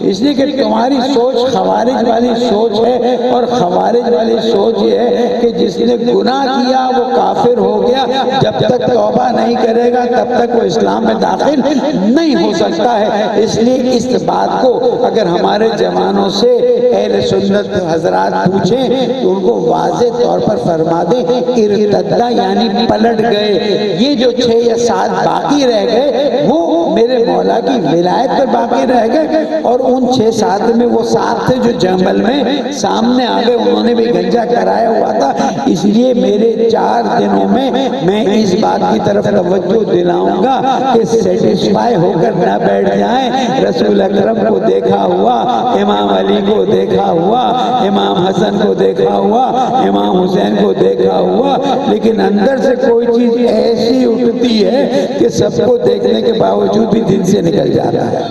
اس لیے کہ تمہاری سوچ خوارج والی سوچ ہے، اور خوارج والی سوچ یہ ہے کہ جس نے گناہ کیا وہ کافر ہو گیا، جب تک توبہ نہیں کرے گا تب تک وہ اسلام میں داخل نہیں ہو سکتا ہے۔ اس لیے اس بات کو اگر ہمارے جوانوں سے اہل سنت حضرات پوچھیں تو ان کو واضح طور پر فرما دیں ارتدہ یعنی پلٹ گئے، یہ جو 6 یا 7 باقی رہ گئے وہ میرے مولا کی ولایت پر باقی رہ گئے، اور ان 6-7 میں وہ 7 تھے جو جمل میں سامنے آ گئے، انہوں نے بھی گنجا کرایا ہوا تھا۔ اس لیے میرے 4 دنوں میں اس بات کی طرف توجہ دلاؤں گا کہ سیٹسفائی ہو کر نہ بیٹھ جائیں۔ رسول اکرم کو دیکھا ہوا، امام علی کو دیکھا ہوا، امام حسن کو دیکھا ہوا، امام حسین کو دیکھا ہوا، لیکن اندر سے کوئی چیز ایسی اٹھتی ہے کہ سب کو دیکھنے کے باوجود بھی دل سے نکل جاتا ہے۔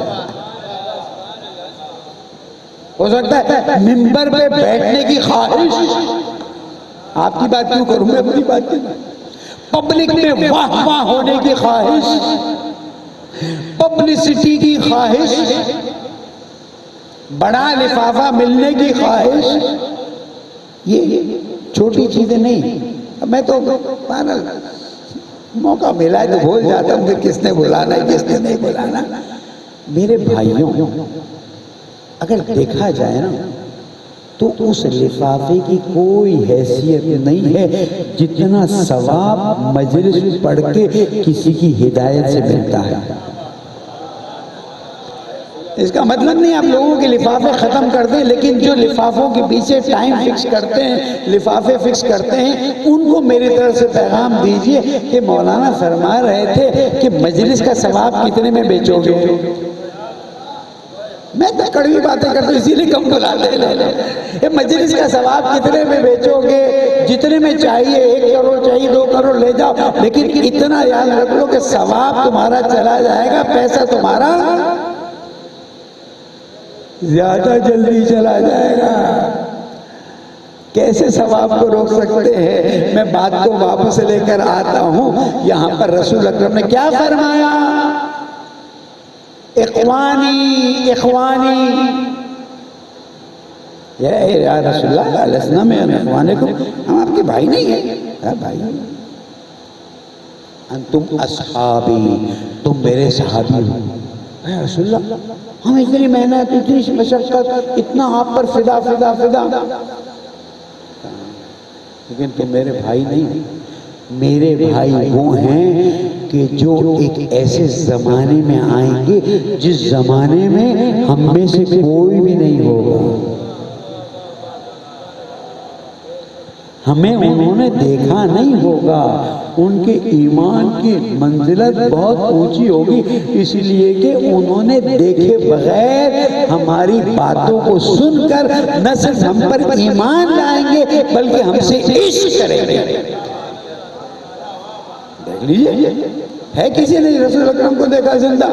ہو سکتا ہے منبر پہ بیٹھنے کی خواہش، آپ کی بات کیوں کروں میں اپنی بات کی، پبلک میں واہ واہ ہونے کی خواہش، پبلسٹی کی خواہش، بڑا لفافہ ملنے کی خواہش، یہ چھوٹی چیزیں نہیں۔ میں تو موقع ملا ہے تو بھول جاتا ہوں کہ کس نے بلانا ہے کس نے نہیں بلانا۔ میرے بھائیوں، اگر دیکھا جائے نا تو اس لفافے کی کوئی حیثیت نہیں ہے جتنا ثواب مجلس پڑھ کے کسی کی ہدایت سے ملتا ہے۔ اس کا مطلب نہیں آپ لوگوں کے لفافے ختم کر دیں، لیکن جو لفافوں کے پیچھے ٹائم فکس کرتے ہیں، لفافے فکس کرتے ہیں، ان کو میری طرف سے پیغام دیجئے کہ مولانا فرما رہے تھے کہ مجلس کا ثواب کتنے میں بیچو گے؟ میں تو کڑوی باتیں کرتا ہوں اسی لیے کم بلاتے ہیں۔ مجلس کا ثواب کتنے میں بیچو گے؟ جتنے میں چاہیے، 1 کروڑ چاہیے 2 کروڑ لے جاؤ، لیکن اتنا یاد رکھ لو کہ ثواب تمہارا چلا جائے گا، پیسہ تمہارا زیادہ جلدی چلا جائے گا۔ کیسے ثواب کو روک سکتے ہیں؟ میں بات کو واپس لے کر آتا ہوں۔ یہاں پر رسول اکرم نے کیا فرمایا؟ اخوانی اخوانی، یا رسول اللہ لسنا من اخوانکم، ہم آپ کے بھائی نہیں ہیں، بھائی انتم اصحابی، تم میرے صحابی ہو۔ اے رسول اللہ ہم اتنی محنت، اتنی مشقت، اتنا آپ پر فدا فدا فدا، لیکن تم میرے بھائی نہیں۔ میرے بھائی وہ ہیں کہ جو ایک ایسے زمانے میں آئیں گے جس زمانے میں ہم میں سے کوئی بھی نہیں ہوگا، ہمیں انہوں نے دیکھا نہیں ہوگا، ان کے ایمان کی منزلت بہت اونچی ہوگی، اس لیے کہ انہوں نے دیکھے بغیر ہماری باتوں کو سن کر نہ صرف ہم پر ایمان لائیں گے بلکہ ہم سے عشق کریں گے۔ دیکھ لیجئے، ہے کسی نے رسول اکرم کو دیکھا زندہ؟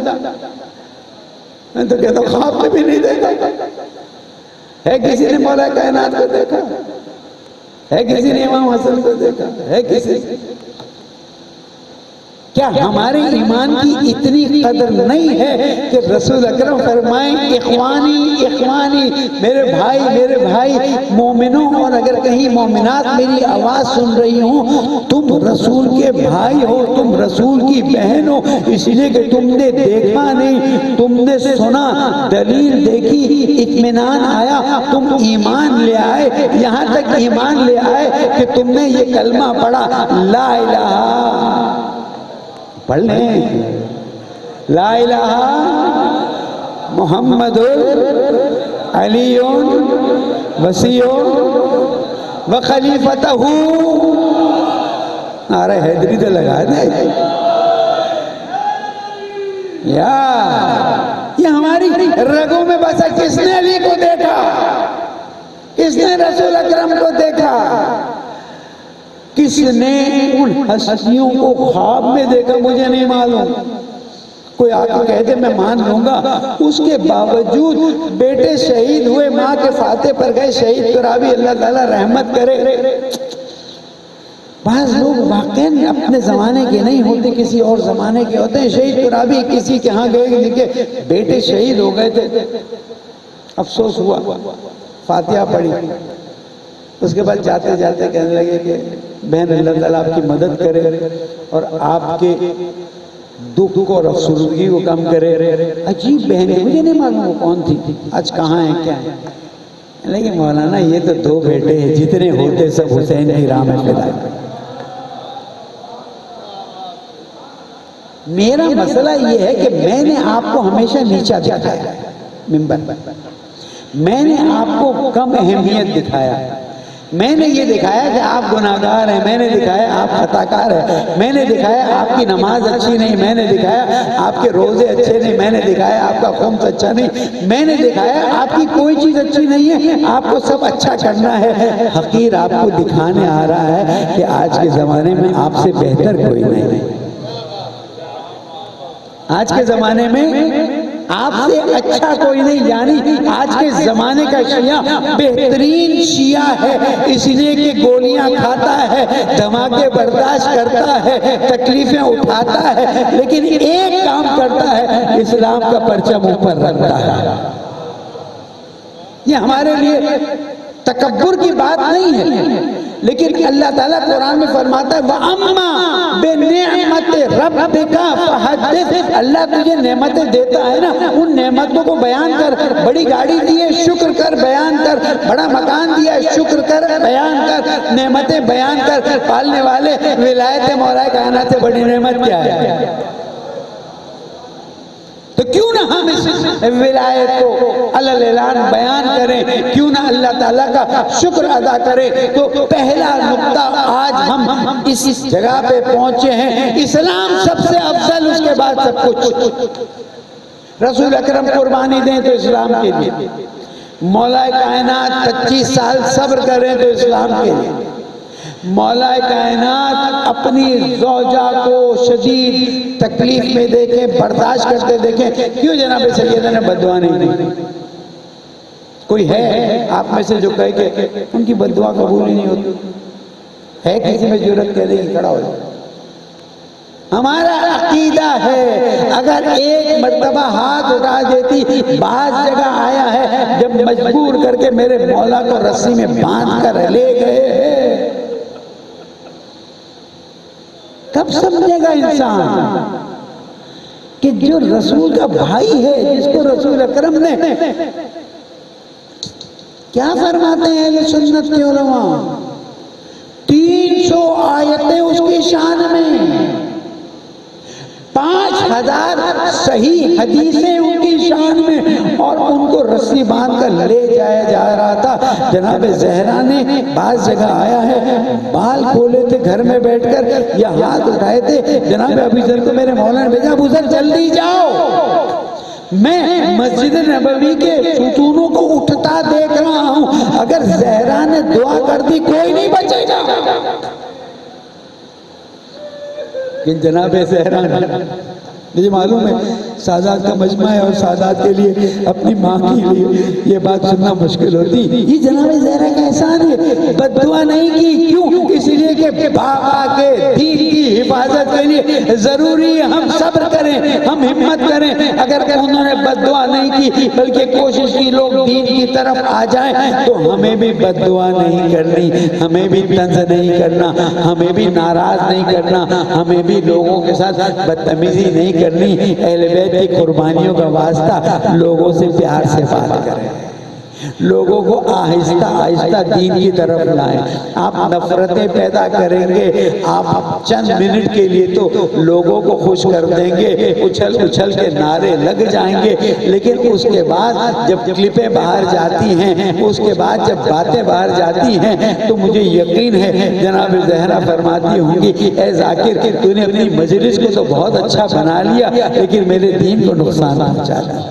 میں تو کہتا ہوں خواب میں بھی نہیں دیکھا۔ ہے کسی نے مولا کائنات کو دیکھا؟ ہے کسی نے امام حسن کو دیکھا؟ ہے کسی؟ کیا ہمارے ایمان کی اتنی قدر نہیں ہے کہ رسول اکرم فرمائیں اخوانی اخوانی، میرے بھائی مومنوں، اور اگر کہیں مومنات میری آواز سن رہی ہوں، تم رسول کے بھائی ہو، تم رسول کی بہن ہو، اس لیے کہ تم نے دیکھا نہیں، تم نے سنا، دلیل دیکھی، اطمینان آیا، تم ایمان لے آئے، یہاں تک ایمان لے آئے کہ تم نے یہ کلمہ پڑھا، لا الہ، پڑھ لیں، لا الہ محمد علی وسیع و خلیفتہ، نعرہ حیدری تو لگا دے یا یہ ہماری رگوں میں بسا۔ کس نے علی کو دیکھا؟ کس نے رسول اکرم کو دیکھا؟ کس نے ان ہستیوں کو خواب میں دیکھا؟ مجھے نہیں معلوم۔ کوئی آ کے کہہ دے میں مان لوں گا، اس کے باوجود بیٹے شہید ہوئے، ماں کے فاتح پر گئے، شہید قرابی اللہ تعالیٰ رحمت کرے۔ بعض لوگ واقعی اپنے زمانے کے نہیں ہوتے، کسی اور زمانے کے ہوتے ہیں۔ شہید قرابی کسی کے ہاں گئے کہ بیٹے شہید ہو گئے تھے، افسوس ہوا، فاتحہ پڑھی، اس کے بعد جاتے جاتے کہنے لگے کہ بہن اللہ تعالیٰ آپ کی مدد کرے اور آپ کے دکھ کو اور افسردگی کو کم کرے۔ عجیب بہن ہے، مجھے نہیں معلوم وہ کون تھی، آج کہاں ہیں، کیا ہے۔ لیکن مولانا یہ تو دو بیٹے ہیں، جتنے ہوتے سب حسین کی راہ میں فدا۔ میرا مسئلہ یہ ہے کہ میں نے آپ کو ہمیشہ نیچا دکھایا ممبر پر، میں نے آپ کو کم اہمیت دکھایا، میں نے یہ دکھایا کہ آپ گناہگار ہیں، میں نے دکھایا آپ خطاکار ہیں، میں نے دکھایا آپ کی نماز اچھی نہیں، میں نے دکھایا آپ کے روزے اچھے نہیں، میں نے دکھایا آپ کا خمس اچھا نہیں، میں نے دکھایا آپ کی کوئی چیز اچھی نہیں ہے، آپ کو سب اچھا کرنا ہے۔ حقیر آپ کو دکھانے آ رہا ہے کہ آج کے زمانے میں آپ سے بہتر کوئی نہیں ہے، آج کے زمانے میں آپ سے اچھا کوئی نہیں، یعنی آج کے زمانے کا شیعہ بہترین شیعہ ہے، اس لیے کہ گولیاں کھاتا ہے، دھماکے برداشت کرتا ہے، تکلیفیں اٹھاتا ہے، لیکن ایک کام کرتا ہے، اسلام کا پرچم اوپر رکھتا ہے۔ یہ ہمارے لیے تکبر کی بات نہیں ہے، لیکن اللہ تعالیٰ قرآن میں فرماتا ہے وَأَمَّا بِنِعْمَتِ رَبِّكَ فَحَدِّثْ، اللہ تجھے نعمتیں دیتا ہے نا، ان نعمتوں کو بیان کر۔ بڑی گاڑی دی ہے، شکر کر، بیان کر۔ بڑا مکان دیا ہے، شکر کر، بیان کر، نعمتیں بیان کر۔ پالنے والے، ولایت مولا کائنات سے بڑی نعمت کیا ہے؟ تو کیوں نہ ہم اس ولایت کو علی اعلان بیان کریں، کیوں نہ اللہ تعالیٰ کا شکر ادا کریں۔ تو پہلا نقطہ آج ہم اس جگہ پہ پہنچے ہیں، اسلام سب سے افضل، اس کے بعد سب کچھ۔ رسول اکرم قربانی دیں تو اسلام کے لیے، مولا کائنات 25 سال صبر کریں تو اسلام کے لیے، مولا کائنات اپنی زوجہ کو شدید تکلیف میں دیکھیں، برداشت کرتے دیکھیں، کیوں جناب سیدہ نے بددعا نہیں دی؟ کوئی ہے آپ میں سے جو کہے کہ ان کی بددعا قبول ہی نہیں ہوتی؟ ہے کسی میں جرأت کرنے کی؟ کھڑا ہو جائے۔ ہمارا عقیدہ ہے اگر ایک مرتبہ ہاتھ اٹھا دیتی، بعض جگہ آیا ہے جب مجبور کر کے میرے مولا کو رسی میں باندھ کر لے گئے، کب سمجھے گا انسان کہ جو رسول کا بھائی ہے، جس کو رسول اکرم نے کیا فرماتے ہیں اہل سنت کے علماء، 300 آیتیں اس کی شان میں، 5000 صحیح حدیثیں ان کی شان میں، اور ان کو رسی باندھ کر لے جایا جا رہا تھا۔ جناب زہرا نے بعض جگہ آیا ہے بال کھولے تھے گھر میں بیٹھ کر، یا ہاتھ اٹھائے تھے، جناب ابو ذر کو میرے مولا نے بھیجا، ابو ذر جلدی جاؤ، میں مسجد نبوی کے ستونوں کو اٹھتا دیکھ رہا ہوں، اگر زہرا نے دعا کر دی کوئی نہیں بچے گا۔ کہ جناب زہرا نے مجھے معلوم ہے سادات کا مجمع ہے اور سادات کے لیے اپنی ماں کے لیے یہ بات سننا مشکل ہوتی. یہ جناب زہرا کا احسان ہے. بد دعا نہیں کی. کیوں؟ اس لیے کہ بابا کے دین کی حفاظت کے لیے ضروری ہے ہم صبر کریں, ہم ہمت کریں. اگر انہوں نے بد دعا نہیں کی بلکہ کوشش کی لوگ دین کی طرف آ جائیں تو ہمیں بھی بد دعا نہیں کرنی, ہمیں بھی طنز نہیں کرنا, ہمیں بھی ناراض نہیں کرنا, ہمیں بھی لوگوں کے ساتھ بدتمیزی نہیں کرنی. اہل بیت کی قربانیوں کا واسطہ لوگوں سے پیار سے بات کریں, لوگوں کو آہستہ آہستہ دین کی طرف لائیں. آپ نفرتیں پیدا کریں گے, آپ چند منٹ کے لیے تو لوگوں کو خوش کر دیں گے, اچھل اچھل کے نعرے لگ جائیں گے, لیکن اس کے بعد جب کلپیں باہر جاتی ہیں, اس کے بعد جب باتیں باہر جاتی ہیں تو مجھے یقین ہے جناب زہرا فرماتی ہوں گی اے ذاکر تو نے اپنی مجلس کو تو بہت اچھا بنا لیا لیکن میرے دین کو نقصان پہنچا دیا.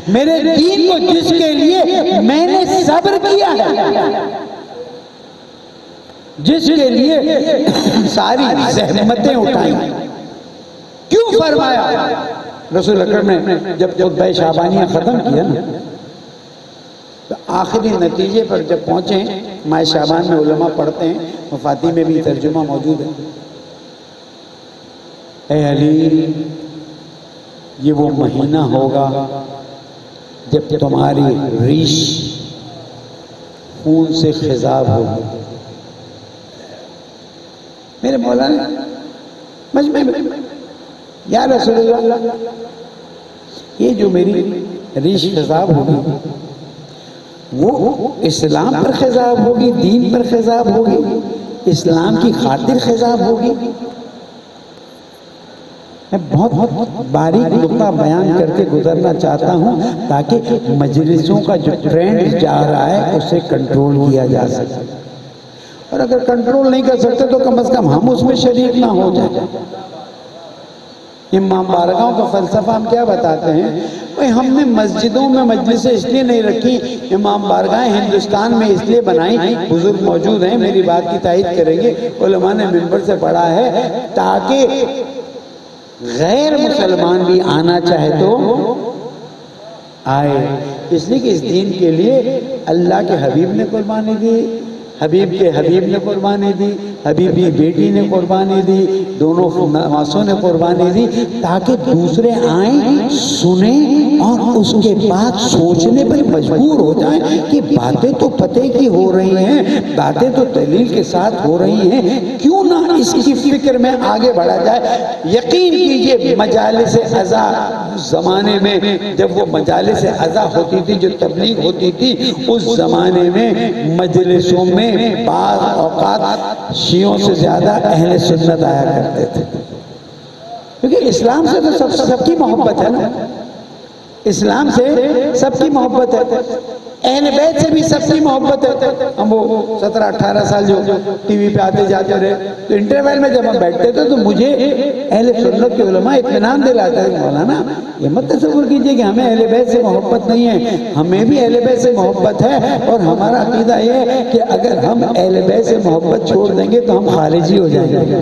میرے دین کو جس کے لیے میں نے صبر کیا ہے, جس کے لیے ساری زحمتیں اٹھائیں, کیوں فرمایا رسول اکرم نے جب خطبہ شعبانیہ ختم کیا نا تو آخری نتیجے پر جب پہنچے, ماہ شعبان میں علماء پڑھتے ہیں, مفاتی میں بھی ترجمہ موجود ہے, اے علی یہ وہ مہینہ ہوگا جب تمہاری ریش خون سے خضاب ہوگی. میرے مولا نے مجمع میں یا رسول اللہ یہ جو میری ریش خضاب ہوگی وہ اسلام پر خضاب ہوگی, دین پر خضاب ہوگی, اسلام کی خاطر خضاب ہوگی. میں بہت باریک نقطہ بیان کر کے گزرنا چاہتا ہوں تاکہ مجلسوں کا جو ٹرینڈ جا رہا ہے اسے کنٹرول کیا جا سکے, اور اگر کنٹرول نہیں کر سکتے تو کم از کم ہم اس میں شریک نہ ہو جائیں. امام بارگاہوں کا فلسفہ ہم کیا بتاتے ہیں, بھئی ہم نے مسجدوں میں مجلسیں اس لیے نہیں رکھی, امام بارگاہیں ہندوستان میں اس لیے بنائی, بزرگ موجود ہیں میری بات کی تائید کریں گے, علماء نے منبر سے پڑھا ہے تاکہ غیر مسلمان بھی آنا چاہے تو آئے. اس لیے کہ اس دین کے لیے اللہ کے حبیب نے قربانی دی, حبیب کے حبیب نے قربانی دی, حبیب کی بیٹی نے قربانی دی, دونوں نواسوں نے قربانی دی, تاکہ دوسرے آئیں سنیں اور اس کے بعد سوچنے پر مجبور ہو جائیں کہ باتیں تو پتے کی ہو رہی ہیں, باتیں تو دلیل کے ساتھ ہو رہی ہیں, کیوں نہ اس کی فکر میں آگے بڑھا جائے. یقین کیجئے مجالس عزا زمانے میں جب وہ مجالس عزا ہوتی تھی, جو تبلیغ ہوتی تھی, اس زمانے میں مجلسوں میں بعض اوقات شیعوں سے زیادہ اہل سنت آیا کرتے تھے, کیونکہ اسلام سے تو سب کی محبت ہے نا, اسلام سے سب کی محبت ہے, اہل بیت سے بھی سب کی محبت ہے. ہم وہ 17-18 سال جو ٹی وی پہ آتے جاتے رہے تو انٹرویل میں جب ہم بیٹھتے تھے تو مجھے اہل سنت کے علماء اطمینان دلاتے ہیں, مولانا یہ مت تصور کیجئے کہ ہمیں اہل بیت سے محبت نہیں ہے, ہمیں بھی اہل بیت سے محبت ہے, اور ہمارا عقیدہ یہ ہے کہ اگر ہم اہل بیت سے محبت چھوڑ دیں گے تو ہم خارجی ہو جائیں گے.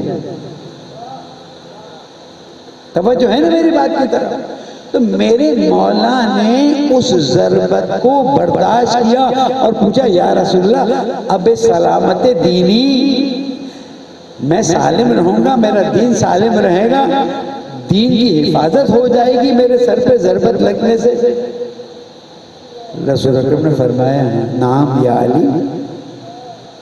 توجہ ہے نا میری بات کی طرف. تو میرے مولا نے اس ضربت کو برداشت کیا اور پوچھا یا رسول اللہ اب سلامت دینی, میں سالم رہوں گا, میرا دین سالم رہے گا, دین کی حفاظت ہو جائے گی میرے سر پہ ضربت لگنے سے. رسول اکرم نے فرمایا نعم یا علی,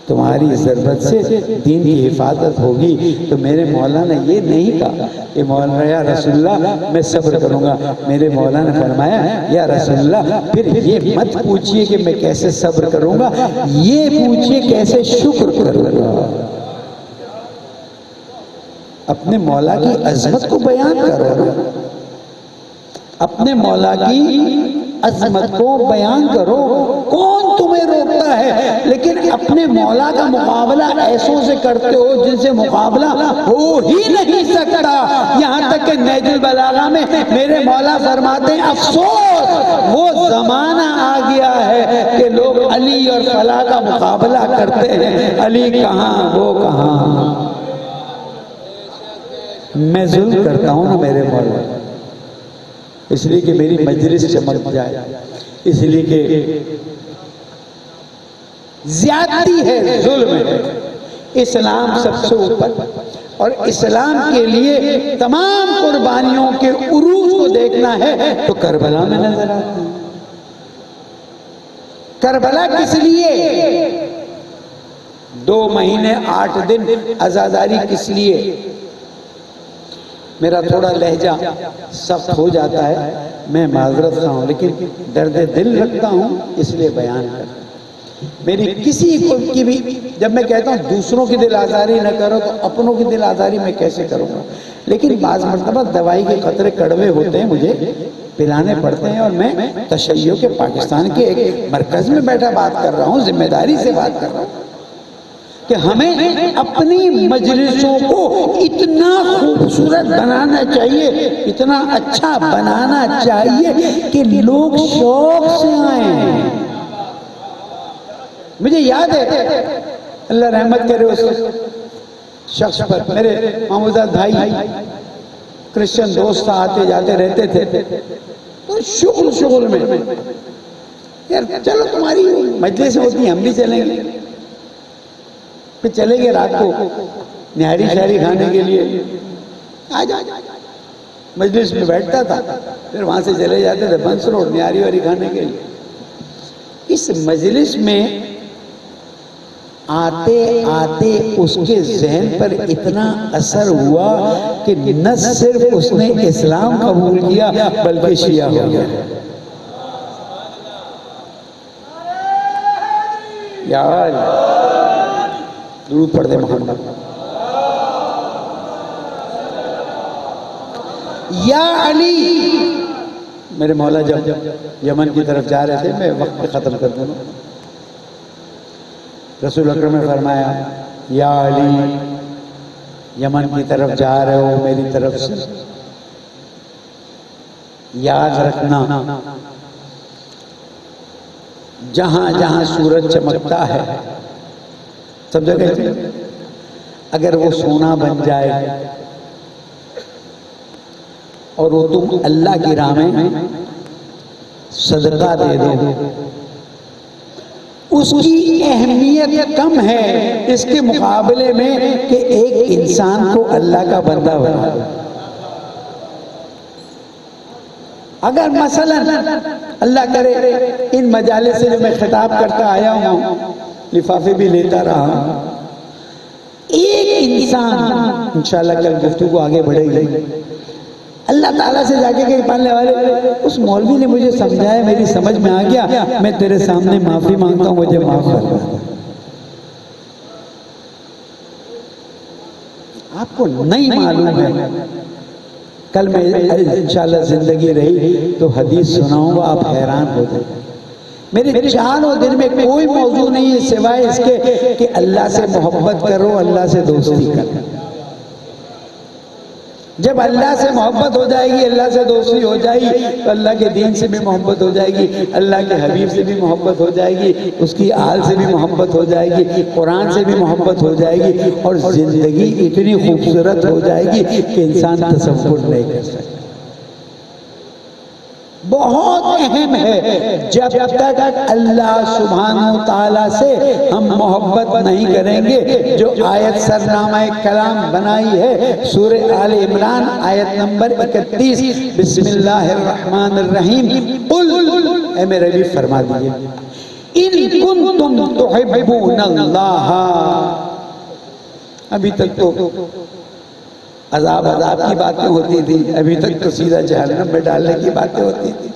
تمہاری ضربت سے دین کی حفاظت ہوگی. تو میرے مولا نے یہ نہیں کہا کہ مولانا یا رسول اللہ میں صبر کروں گا, میرے مولا نے فرمایا یا رسول اللہ پھر یہ مت پوچھئے کہ میں کیسے صبر کروں گا, یہ پوچھئے کیسے شکر کروں گا. اپنے مولا کی عظمت کو بیان کرو, اپنے مولا کی عظمت کو بیان کرو. کون تمہیں روکتا ہے, لیکن اپنے مولا کا مقابلہ ایسوں سے کرتے ہو جن سے مقابلہ ہو ہی نہیں سکتا. یہاں تک کہ نہج البلاغہ میں میرے مولا فرماتے ہیں افسوس وہ زمانہ آ گیا ہے کہ لوگ علی اور فلاں کا مقابلہ کرتے ہیں, علی کہاں وہ کہاں. میں ظلم کرتا ہوں نا میرے مولا، اس لیے کہ میری مجلس چمک جائے، اس لیے کہ زیادتی ہے، ظلم ہے، اسلام سب سے اوپر، اور اسلام کے لیے تمام قربانیوں کے عروج کو دیکھنا ہے تو کربلا میں نظر آتی ہے۔ کربلا کس لیے؟ 2 مہینے 8 دن عزاداری کس لیے؟ میرا تھوڑا لہجہ سخت ہو جاتا ہے، میں معذرت خواہ ہوں، لیکن درد دل رکھتا ہوں اس لیے بیان کرتا ہوں۔ میری کسی کو کی بھی، جب میں کہتا ہوں دوسروں کی دل آزاری نہ کرو تو اپنوں کی دل آزاری میں کیسے کروں گا؟ لیکن بعض مرتبہ دوائی کے قطرے کڑوے ہوتے ہیں، مجھے پلانے پڑتے ہیں، اور میں تشیع کے پاکستان کے ایک مرکز میں بیٹھا بات کر رہا ہوں، ذمہ داری سے بات کر رہا ہوں کہ ہمیں اپنی مجلسوں کو اتنا خوبصورت بنانا چاہیے، اتنا اچھا بنانا چاہیے کہ لوگ شوق سے آئیں۔ مجھے یاد ہے، اللہ رحمت کرے اس شخص پر، میرے محمود بھائی کرسچن دوست آتے جاتے رہتے تھے، تو شغل میں یار چلو تمہاری مجلس ہوتی ہیں ہم بھی چلیں گے، پھر چلے گئے رات کو نہاری شہری کھانے کے لیے، آج مجلس میں بیٹھتا تھا، پھر وہاں سے چلے جاتے تھے بنس روڈ نہاری واری کھانے کے لیے۔ اس مجلس میں آتے آتے اس کے ذہن پر اتنا اثر ہوا کہ نہ صرف اس نے اسلام قبول کیا بلکہ شیعہ ہو گیا۔ یا درود پڑھ دے محمد۔ یا علی، میرے مولا جب یمن کی طرف جا رہے تھے، میں وقت پہ ختم کر دوں، رسول اکرم نے فرمایا یا علی یمن کی طرف جا رہے ہو، میری طرف سے یاد رکھنا جہاں جہاں سورج چمکتا ہے سب جگہ اگر وہ سونا بن جائے اور وہ تم اللہ کی راہ میں صدقہ دے دو، اس کی اہمیت کم ہے اس کے مقابلے میں کہ ایک انسان کو اللہ کا بندہ بنا دو۔ اگر مثلا اللہ کرے ان مجالس سے جو میں خطاب کرتا آیا ہوں، لفافے بھی لیتا رہا ہوں، ایک انسان انشاءاللہ کل گفتگو آگے بڑھے گی، اللہ تعالیٰ سے جا کے کہیں پالنے والے اس مولوی نے مجھے سمجھایا، میری سمجھ میں آ گیا، میں تیرے سامنے معافی مانگتا ہوں، مجھے معاف کر دو۔ آپ کو نہیں معلوم ہے، کل میں انشاءاللہ زندگی رہی تو حدیث سناؤں گا، آپ حیران ہو جائیں۔ میرے چاروں دن میں کوئی موضوع نہیں ہے سوائے اس کے کہ اللہ سے محبت کرو، اللہ سے دوستی کرو۔ جب اللہ سے محبت ہو جائے گی، اللہ سے دوستی ہو جائے گی تو اللہ کے دین سے بھی محبت ہو جائے گی، اللہ کے حبیب سے بھی محبت ہو جائے گی، اس کی آل سے بھی محبت ہو جائے گی، قرآن سے بھی محبت ہو جائے گی، اور زندگی اتنی خوبصورت ہو جائے گی کہ انسان تصور نہیں کر سکتا۔ بہت اہم ہے، جب تک اللہ سبحانہ و تعالیٰ سے ہم محبت نہیں کریں گے، جو آیت سرنامہ کلام بنائی ہے سورہ آل عمران آیت نمبر 31، بسم اللہ الرحمن الرحیم، قل اے میرے نبی فرما دیجئے ان کنتم تحبون اللہ۔ ابھی تک تو عذاب کی باتیں ہوتی تھی، ابھی تک تو سیدھا جہنم میں ڈالنے کی باتیں ہوتی تھی،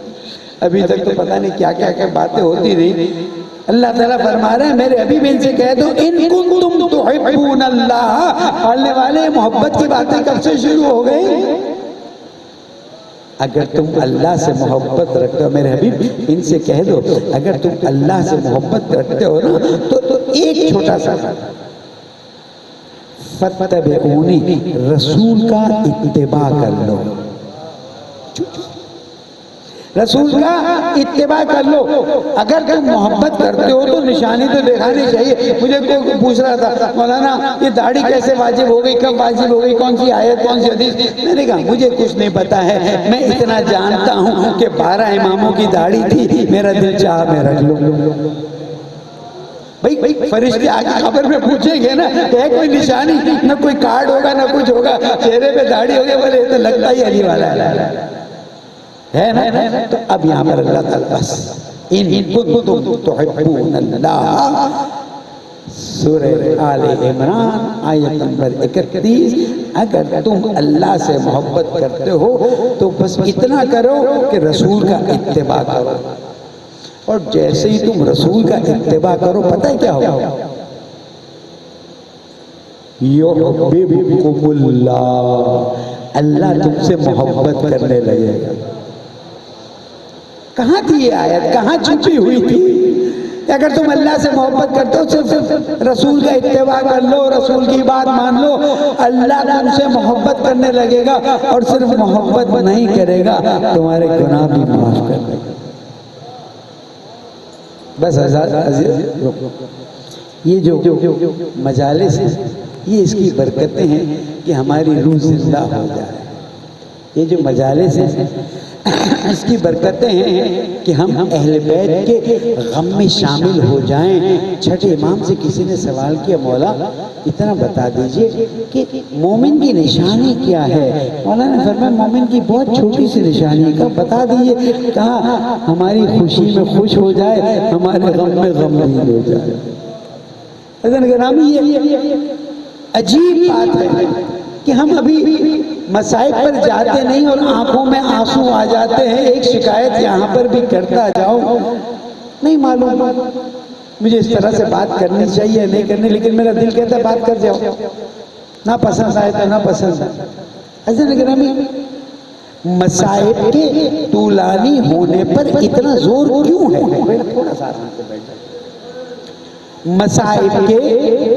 ابھی تک تو پتہ نہیں کیا کیا باتیں ہوتی رہی۔ اللہ تعالیٰ فرما رہے ہیں میرے حبیب ان سے کہہ دو ان کنتم تحبون اللہ، پڑھنے والے محبت کی باتیں کب سے شروع ہو گئی؟ اگر تم اللہ سے محبت رکھتے ہو، میرے حبیب ان سے کہہ دو اگر تم اللہ سے محبت رکھتے ہو نا تو ایک چھوٹا سا فتبعونی، رسول کا اتباع کر لو۔ رسول کا اتباع کر لو. اگر تم محبت کرتے ہو تو نشانی تو دکھانی چاہیے. مجھے کوئی پوچھ رہا تھا مولانا یہ داڑھی کیسے واجب ہو گئی, کب واجب ہو گئی, کون سی آیت, کون سی حدیث؟ میں نے کہا مجھے کچھ نہیں پتا ہے, میں اتنا جانتا ہوں کہ 12 اماموں کی داڑھی تھی, میرا دل چاہا میں رکھ لوں. بھائی فرشتے آگے خبر میں پوچھیں گے نا کہ ہے کوئی نشانی, نہ کوئی کارڈ ہوگا نہ کچھ ہوگا, چہرے پہ داڑھی ہوگی, بولے تو لگتا ہی علی والا ہے نا. تو اب یہاں پر اللہ تعالیٰ بس ان کنتم تحبون اللہ, سورہ آل عمران آیت نمبر 31, اگر تم اللہ سے محبت کرتے ہو تو بس اتنا کرو کہ رسول کا اتباع کرو. اور جیسے ہی تم رسول کا اتباع کرو پتہ ہے کیا ہوگا؟ یحببکم اللہ, اللہ تم سے محبت کرنے لگے گا. کہاں تھی یہ آیت, کہاں چھپی ہوئی تھی؟ اگر تم اللہ سے محبت کرتے ہو صرف رسول کا اتباع کر لو, رسول کی بات مان لو, اللہ تم سے محبت کرنے لگے گا. اور صرف محبت نہیں کرے گا, تمہارے گناہ بھی معاف کر دے گا. بس عزیز یہ جو مجالس ہیں یہ اس کی برکتیں ہیں کہ ہماری روح زندہ ہو جائے. یہ جو مجالس ہیں اس کی برکتیں ہیں کہ ہم اہل بیت کے غم میں شامل ہو جائیں. چھٹے امام سے کسی نے سوال کیا, مولا اتنا بتا دیجئے کہ مومن کی نشانی کیا ہے؟ مولا نے فرمایا مومن کی بہت چھوٹی سی نشانی کا بتا دیجئے. کہا ہماری خوشی میں خوش ہو جائے, ہمارے غم میں غمگین ہو جائے. حضرت گرامی یہ عجیب بات ہے کہ ہم ابھی مصائب پر جاتے نہیں اور آنکھوں میں آنسو آ جاتے ہیں. ایک شکایت یہاں پر بھی کرتا جاؤ, نہیں معلوم مجھے اس طرح سے بات کرنی چاہیے نہیں کرنی, لیکن میرا دل کہتا ہے بات کر جاؤ, نہ پسند آئے تو نہ پسند آئے. حضرت گرامی مصائب کے طولانی ہونے پر اتنا زور کیوں ہے؟ تھوڑا سا مصائب کے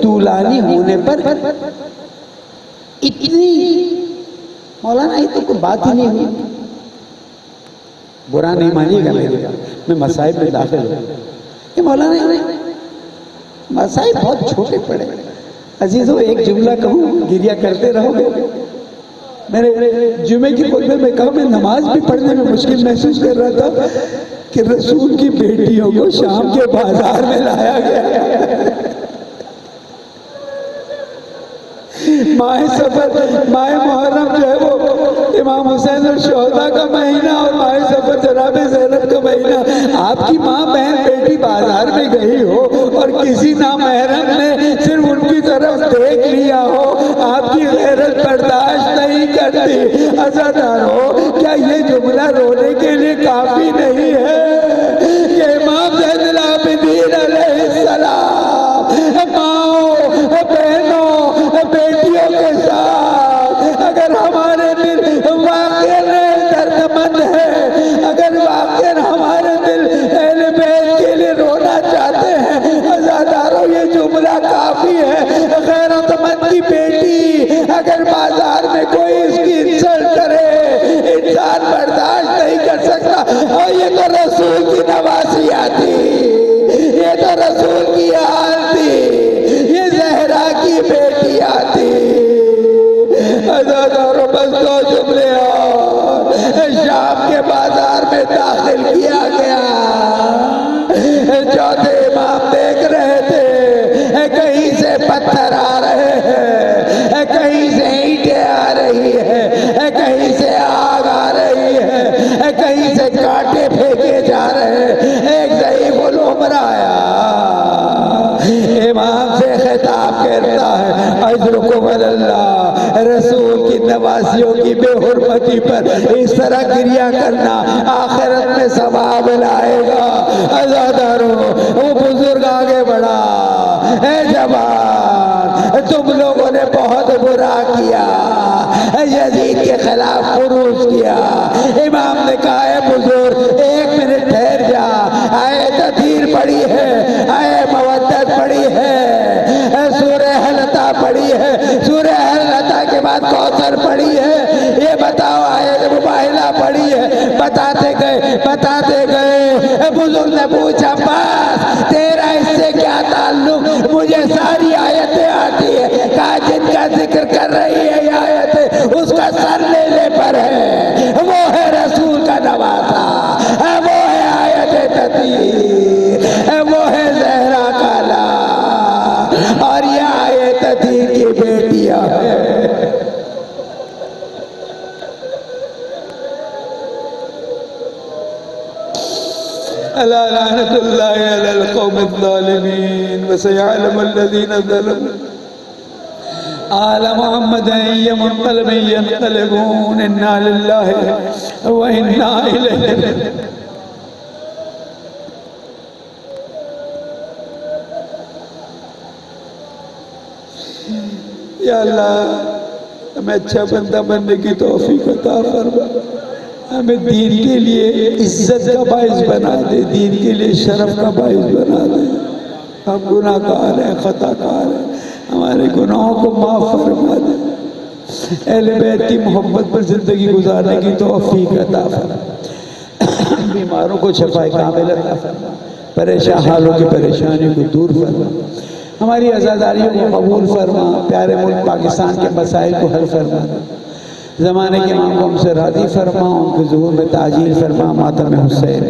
طولانی ہونے پر اتنی, مولانا یہ تو کوئی بات ہی نہیں ہوئی. برا نہیں مانیے گا میں مصائب میں داخل ہوں کہ مولانا مصائب بہت چھوٹے پڑے. عزیزو ایک جملہ کہوں, گریا کرتے رہو گے. میں نے جمعے کی خطبے میں کہا میں نماز بھی پڑھنے میں مشکل محسوس کر رہا تھا کہ رسول کی بیٹیوں کو شام کے بازار میں لایا گیا. ماہ سفر, ماہ محرم جو ہے وہ امام حسین اور شہداء کا مہینہ, اور ماہ سفر جناب زینب کا مہینہ. آپ کی ماں بہن بیٹی بازار میں گئی ہو اور کسی نامحرم نے صرف ان کی طرف دیکھ لیا ہو, آپ کی غیرت برداشت نہیں کرتی. عزادارو کیا یہ جملہ رونے کے لیے کافی نہیں ہے کہ امام زین العابدین علیہ السلام ماؤں بہنوں بیٹیوں کے ساتھ اگر ہمارے دل واقعی درد مند ہے, اگر واقعی ہمارے دل اہل بیت کے لیے رونا چاہتے ہیں, عزاداروں یہ جملہ کافی ہے. غیرت مند کی بیٹی اگر بازار میں کوئی اس کی انسلٹ کرے, انسان برداشت نہیں کر سکتا. اور یہ تو رسول کی نواسیات تھی, یہ تو رسول کی حال تھی, یہ زہرا کی بیٹیاں تھی. عزاداروں بس دو جملے اور, شام کے بازار میں داخل کیا گیا. چوتھے امام دیکھ رہے تھے کہیں سے پتھر آ رہے ہیں, کہیں سے اینٹیں آ رہی ہیں, کہیں سے آگ آ رہی ہے, کہیں سے کانٹے پھینکے جا رہے ہیں. ایک ضعیف العمر آیا, امام سے خطاب کرتا ہے اجرکم اللہ, رسول کی نواسیوں کی بے حرمتی پر اس طرح گریہ کرنا آخرت میں ثواب لائے گا. عزاداروں وہ بزرگ آگے بڑھا, اے جوان تم لوگوں نے بہت برا کیا, یزید کے خلاف خروج کیا. امام نے کہا اے بزرگ ایک منٹ ٹھہر جا, آئے تطہیر پڑی ہے, آئے مودت پڑی ہے, سورہ حلطہ پڑی ہے, سورہ حلطہ کے بعد کوثر پڑی ہے. یہ بتاؤ آیت مباہلہ پڑی ہے, بتاتے گئے حضور نے پوچھا عباس تیرا اس سے کیا تعلق؟ مجھے ساری آیتیں آتی ہے۔ کہا جن کا ذکر کر رہی ہے یہ آیتیں اس کا سر لینے پر ہے، وہ ہے رسول کا نواسا، وہ ہے آیت تطہیر، وہ ہے زہرا کا لال، اور یہ آیت تطہیر کی بیٹیاں ہے۔ الا لعنت اللہ علی القوم الظالمین وسيعلم الذین ظلموا آل محمد ای منقلب ینقلبون انا للہ و انا الیہ۔ یا اللہ ہمیں اچھا بندہ بننے کی توفیق عطا فرما، ہمیں دین کے لیے عزت کا باعث بنا دے، دین کے لیے شرف کا باعث بنا دے۔ ہم گناہ کار ہیں، خطا کار ہیں، ہمارے گناہوں کو معاف فرما دے، اہل بیت کی محبت پر زندگی گزارنے کی توفیق عطا فرما، بیماروں کو شفائے کامل عطا فرما، پریشان حالوں کی پریشانیوں کو دور فرما، ہماری عزاداریوں کو قبول فرما، پیارے ملک پاکستان کے مسائل کو حل فرما، زمانے کے امام کو ہم سے راضی فرما، ان کے ظہور میں تعجیل فرما، ماتم حسین